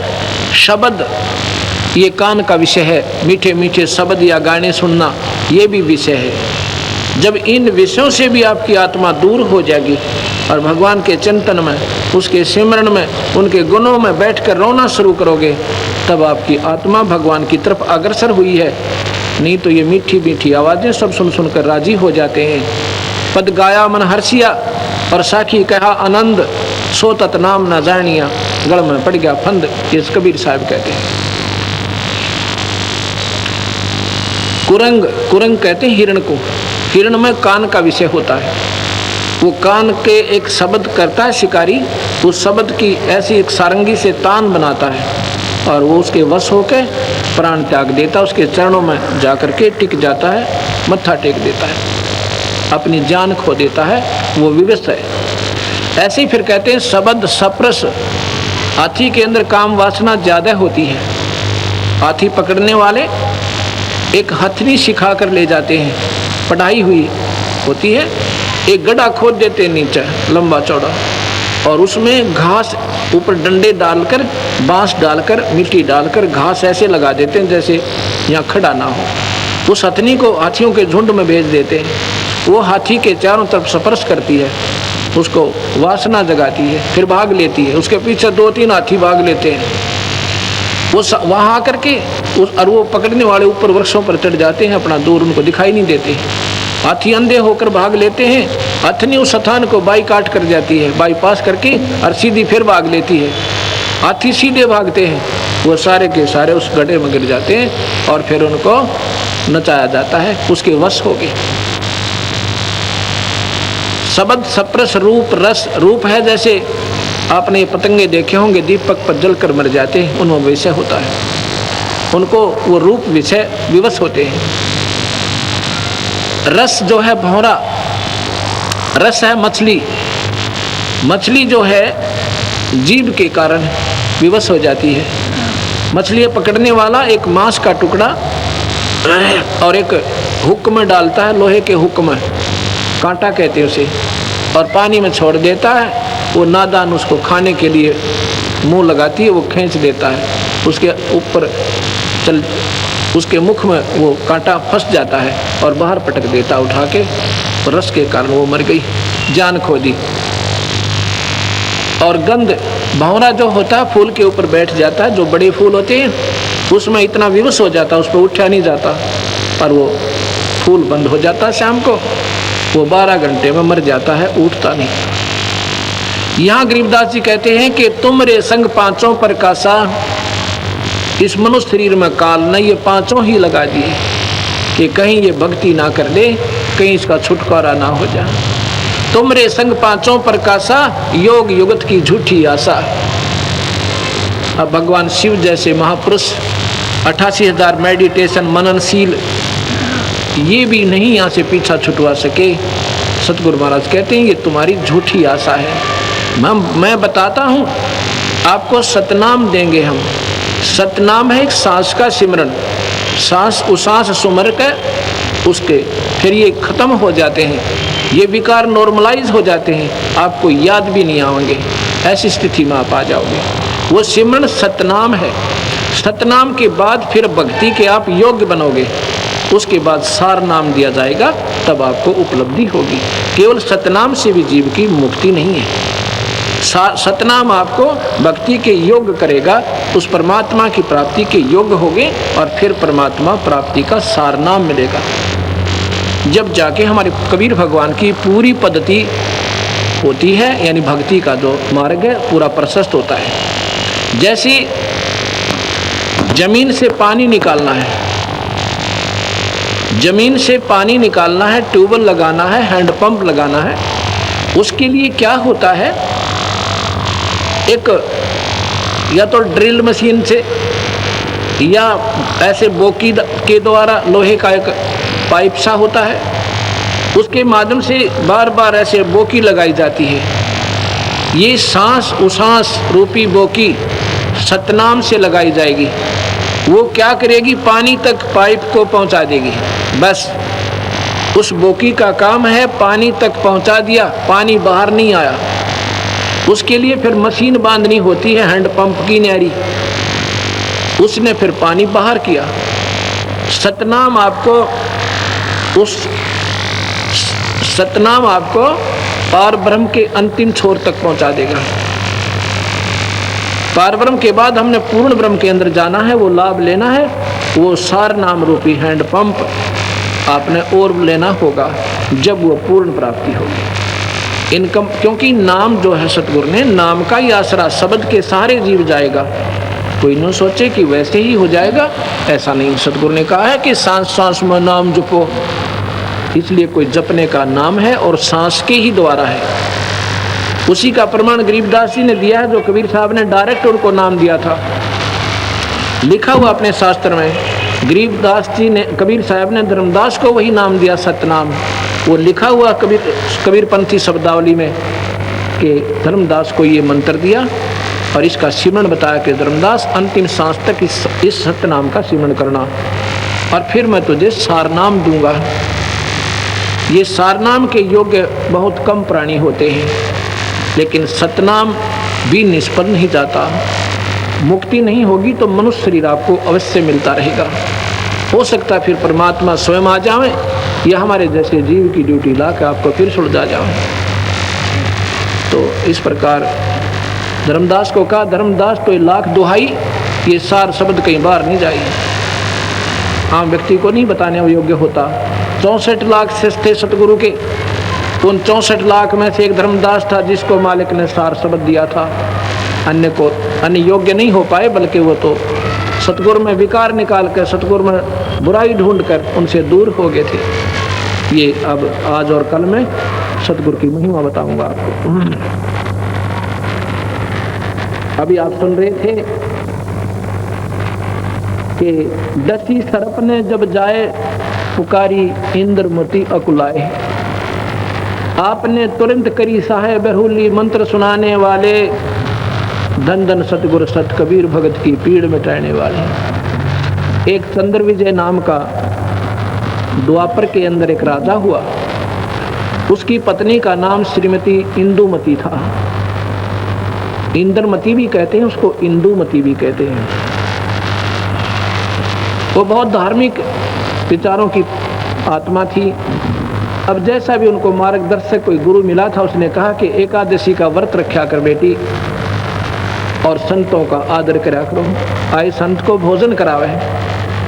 Speaker 1: शब्द, ये कान का विषय है, मीठे मीठे शब्द या गाने सुनना ये भी विषय है। जब इन विषयों से भी आपकी आत्मा दूर हो जाएगी और भगवान के चिंतन में, उसके सिमरन में, उनके गुणों में बैठकर रोना शुरू करोगे, तब आपकी आत्मा भगवान की तरफ अग्रसर हुई है। नहीं तो ये मीठी मीठी आवाज़ें सब सुन सुनकर राजी हो जाते हैं। पद गाया मन हर्षिया और साखी कहा आनंद, सो तत नाम न जानिया, गढ़ में पड़ गया फंद, ये कबीर साहब कहते हैं। कुरंग, कुरंग कहते हैं हिरण को। हिरण में कान का विषय होता है। वो कान के एक शब्द करता है शिकारी, उस शब्द की ऐसी एक सारंगी से तान बनाता है और वो उसके वश होकर प्राण त्याग देता, उसके चरणों में जाकर के टिक जाता है, मत्था टेक देता है, अपनी जान खो देता है, वो विवश है। ऐसे ही फिर कहते हैं शब्द सप्रस, हाथी के अंदर काम वासना ज़्यादा होती है। हाथी पकड़ने वाले एक हथनी सिखा कर ले जाते हैं, पढ़ाई हुई होती है, एक गड्ढा खोद देते हैं नीचे लंबा चौड़ा, और उसमें घास ऊपर डंडे डालकर, बांस डालकर, मिट्टी डालकर घास ऐसे लगा देते हैं जैसे यहाँ खड़ा ना हो। उस हथनी को हाथियों के झुंड में भेज देते हैं। वो हाथी के चारों तरफ स्पर्श करती है, उसको वासना जगाती है, फिर भाग लेती है। उसके पीछे 2-3 हाथी भाग लेते हैं। वो वहाँ आकर के और वो पकड़ने वाले ऊपर वृक्षों पर चढ़ जाते हैं, अपना दूर उनको दिखाई नहीं देते। हाथी अंधे होकर भाग लेते हैं, हथनी उस स्थान को बाई काट कर जाती है, बाईपास करके और सीधी फिर भाग लेती है। हाथी सीधे भागते हैं, वो सारे के सारे उस गड्ढे में गिर जाते हैं और फिर उनको नचाया जाता है, उसके वश हो गए। शब्द सप्रस रूप रस, रूप है जैसे आपने पतंगे देखे होंगे दीपक पर जलकर मर जाते हैं, उनमें विषय होता है, उनको वो रूप विषय विवश होते हैं। रस जो है भौरा, रस है मछली, मछली जो है जीभ के कारण विवश हो जाती है। मछली पकड़ने वाला एक मांस का टुकड़ा और एक हुक में डालता है, लोहे के हुक में, कांटा कहते हैं उसे, और पानी में छोड़ देता है। वो नादान उसको खाने के लिए मुंह लगाती है, वो खींच देता है, उसके ऊपर चल उसके मुख में वो कांटा फंस जाता है और बाहर पटक देता उठा के, रस के कारण वो मर गई, जान खो दी। और गंध, भंवरा जो होता है फूल के ऊपर बैठ जाता है, जो बड़े फूल होते हैं उसमें इतना विवश हो जाता है, उस पर उठा नहीं जाता, पर वो फूल बंद हो जाता है शाम को, वो 12 घंटे में मर जाता है, उठता नहीं। यहाँ गरीबदास जी कहते हैं कि तुमरे संग पांचों पर कासा, इस मनुष्य शरीर में काल ने ये पांचों ही लगा दिए कि कहीं ये भक्ति ना कर ले, कहीं इसका छुटकारा ना हो जाए। तुमरे संग पांचों पर कासा, योग युगत की झूठी आशा। अब भगवान शिव जैसे महापुरुष 88,000 मेडिटेशन मननशील, ये भी नहीं यहाँ से पीछा छुटवा सके। सतगुरु महाराज कहते हैं ये तुम्हारी झूठी आशा है। मैं बताता हूँ आपको, सतनाम देंगे हम। सतनाम है एक सांस का सिमरन, सांस उसांस सुमर के उसके फिर ये खत्म हो जाते हैं, ये विकार नॉर्मलाइज हो जाते हैं, आपको याद भी नहीं आएंगे, ऐसी स्थिति में आप आ जाओगे। वो सिमरन सतनाम है। सतनाम के बाद फिर भक्ति के आप योग्य बनोगे, उसके बाद सार नाम दिया जाएगा, तब आपको उपलब्धि होगी। केवल सतनाम से भी जीव की मुक्ति नहीं है, सतनाम आपको भक्ति के योग्य करेगा, उस परमात्मा की प्राप्ति के योग्य होगे और फिर परमात्मा प्राप्ति का सार नाम मिलेगा। जब जाके हमारे कबीर भगवान की पूरी पद्धति होती है, यानी भक्ति का जो मार्ग है पूरा प्रशस्त होता है। जैसे जमीन से पानी निकालना है, जमीन से पानी निकालना है, ट्यूबवेल लगाना है, हैंडपंप लगाना है, उसके लिए क्या होता है, एक या तो ड्रिल मशीन से या ऐसे बोकी के द्वारा लोहे का एक पाइप सा होता है, उसके माध्यम से बार बार ऐसे बोकी लगाई जाती है। ये सांस उसांस रूपी बोकी सतनाम से लगाई जाएगी। वो क्या करेगी, पानी तक पाइप को पहुंचा देगी। बस उस बोकी का काम है पानी तक पहुंचा दिया, पानी बाहर नहीं आया। उसके लिए फिर मशीन बांधनी होती है, हैंडपंप की न्यारी, उसने फिर पानी बाहर किया। सतनाम आपको सतनाम आपको पार ब्रह्म के अंतिम छोर तक पहुंचा देगा। पार ब्रह्म के बाद हमने पूर्ण ब्रह्म के अंदर जाना है, वो लाभ लेना है, वो सार नाम रूपी हैंडपंप आपने और लेना होगा, जब वो पूर्ण प्राप्ति होगी। इनकम, क्योंकि नाम जो है सतगुरु ने, नाम का ही आसरा, शब्द के सहारे जीव जाएगा। कोई न सोचे कि वैसे ही हो जाएगा, ऐसा नहीं। सतगुरु ने कहा है कि सांस सांस में नाम जपो, इसलिए कोई जपने का नाम है और सांस के ही द्वारा है। उसी का प्रमाण गरीबदास जी ने दिया है, जो कबीर साहब ने डायरेक्ट उनको नाम दिया था। लिखा हुआ अपने शास्त्र में, गरीबदास जी ने, कबीर साहब ने धर्मदास को वही नाम दिया, सतनाम। वो लिखा हुआ कबीरपंथी शब्दावली में कि धर्मदास को ये मंत्र दिया और इसका सिमरन बताया कि धर्मदास अंतिम सांस तक इस सतनाम का सिमरन करना, और फिर मैं तुझे सारनाम दूंगा। ये सारनाम के योग्य बहुत कम प्राणी होते हैं, लेकिन सतनाम भी निष्फल नहीं जाता। मुक्ति नहीं होगी तो मनुष्य शरीर आपको अवश्य मिलता रहेगा। हो सकता फिर परमात्मा स्वयं आ जाए या हमारे जैसे जीव की ड्यूटी ला के आपको फिर सुलझा जाए। तो इस प्रकार धर्मदास को कहा, धर्मदास तो लाख दुहाई ये सार शब्द कहीं बाहर नहीं जाएगी, आम व्यक्ति को नहीं बताने योग्य होता। 64 लाख शिष्य थे सतगुरु के, उन 64 लाख में से एक धर्मदास था जिसको मालिक ने सार शब्द दिया था। अन्य योग्य नहीं हो पाए, बल्कि वो तो सतगुरु में विकार निकाल कर, सतगुरु में बुराई ढूंढ कर उनसे दूर हो गए थे। ये अब आज और कल में सतगुरु की महिमा बताऊंगा आपको। अभी आप सुन रहे थे कि दसी सरप ने जब जाए पुकारी इंद्रमती अकुलाए, आपने तुरंत करी साहे बरहुली मंत्र सुनाने वाले, धन धन सतगुरु सत कबीर भगत की पीड़ मिटाने वाले। एक चंद्र विजय नाम का द्वापर के अंदर एक राजा हुआ, उसकी पत्नी का नाम श्रीमती इंदुमती था। इंद्रमती भी कहते हैं उसको, इंदुमती भी कहते हैं। वो बहुत धार्मिक विचारों की आत्मा थी। अब जैसा भी उनको मार्गदर्शक कोई गुरु मिला था, उसने कहा कि एकादशी का व्रत रखा कर बेटी, और संतों का आदर करा करो, आए संत को भोजन करावे,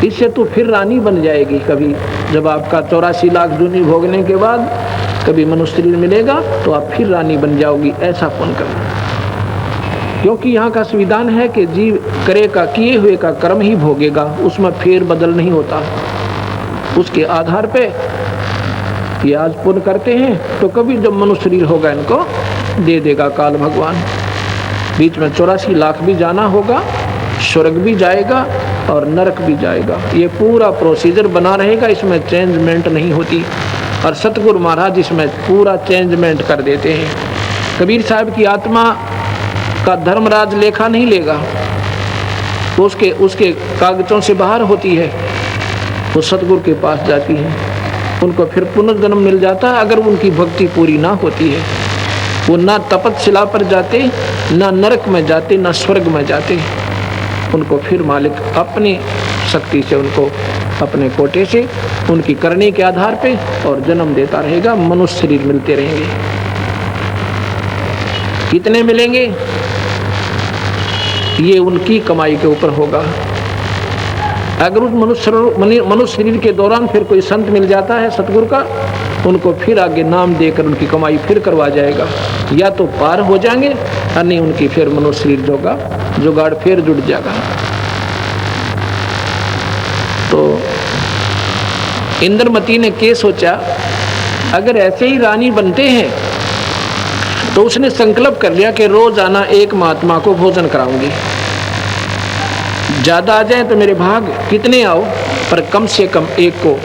Speaker 1: इससे तू फिर रानी बन जाएगी। कभी जब आपका 84 लाख जूनी भोगने के बाद कभी मनुष्य शरीर मिलेगा तो आप फिर रानी बन जाओगी, ऐसा पुण्य करना। क्योंकि यहाँ का संविधान है कि जीव करे का किए हुए का कर्म ही भोगेगा, उसमें फेर बदल नहीं होता। उसके आधार पे ये आज पुण्य करते हैं तो कभी जब मनुष्य शरीर होगा इनको दे देगा काल भगवान। बीच में 84 लाख भी जाना होगा, स्वर्ग भी जाएगा और नरक भी जाएगा। ये पूरा प्रोसीजर बना रहेगा, इसमें चेंजमेंट नहीं होती। और सतगुरु महाराज इसमें पूरा चेंजमेंट कर देते हैं। कबीर साहब की आत्मा का धर्मराज लेखा नहीं लेगा, उसके कागजों से बाहर होती है, वो सतगुरु के पास जाती है, उनको फिर पुनर्जन्म मिल जाता है। अगर उनकी भक्ति पूरी ना होती है, वो ना तपतशिला पर जाते, ना नरक में जाते, ना स्वर्ग में जाते। उनको फिर मालिक अपनी शक्ति से, उनको अपने कोटे से, उनकी करने के आधार पे और जन्म देता रहेगा, मनुष्य शरीर मिलते रहेंगे। कितने मिलेंगे ये उनकी कमाई के ऊपर होगा। अगर उस मनुष्य शरीर के दौरान फिर कोई संत मिल जाता है सतगुरु का, उनको फिर आगे नाम देकर उनकी कमाई फिर करवा जाएगा, या तो पार हो जाएंगे और नहीं उनकी फिर मनुष्य शरीर जोगा जुगाड़ फिर जुड़ जाएगा। तो इंद्रमती ने क्या सोचा, अगर ऐसे ही रानी बनते हैं तो उसने संकल्प कर लिया कि रोज आना एक महात्मा को भोजन कराऊंगी। ज्यादा आ जाए तो मेरे भाग, कितने आओ पर कम से कम एक को,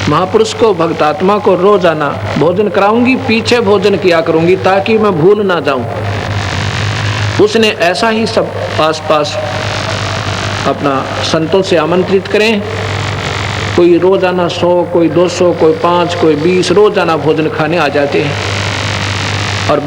Speaker 1: महापुरुष को, भक्तात्मा को रोज आना भोजन कराऊंगी। पीछे भोजन किया करूंगी ताकि मैं भूल ना जाऊं। उसने ऐसा ही सब आसपास अपना संतों से आमंत्रित करें। कोई रोजाना 100, कोई 200, कोई 5, कोई 20 रोजाना भोजन खाने आ जाते हैं। और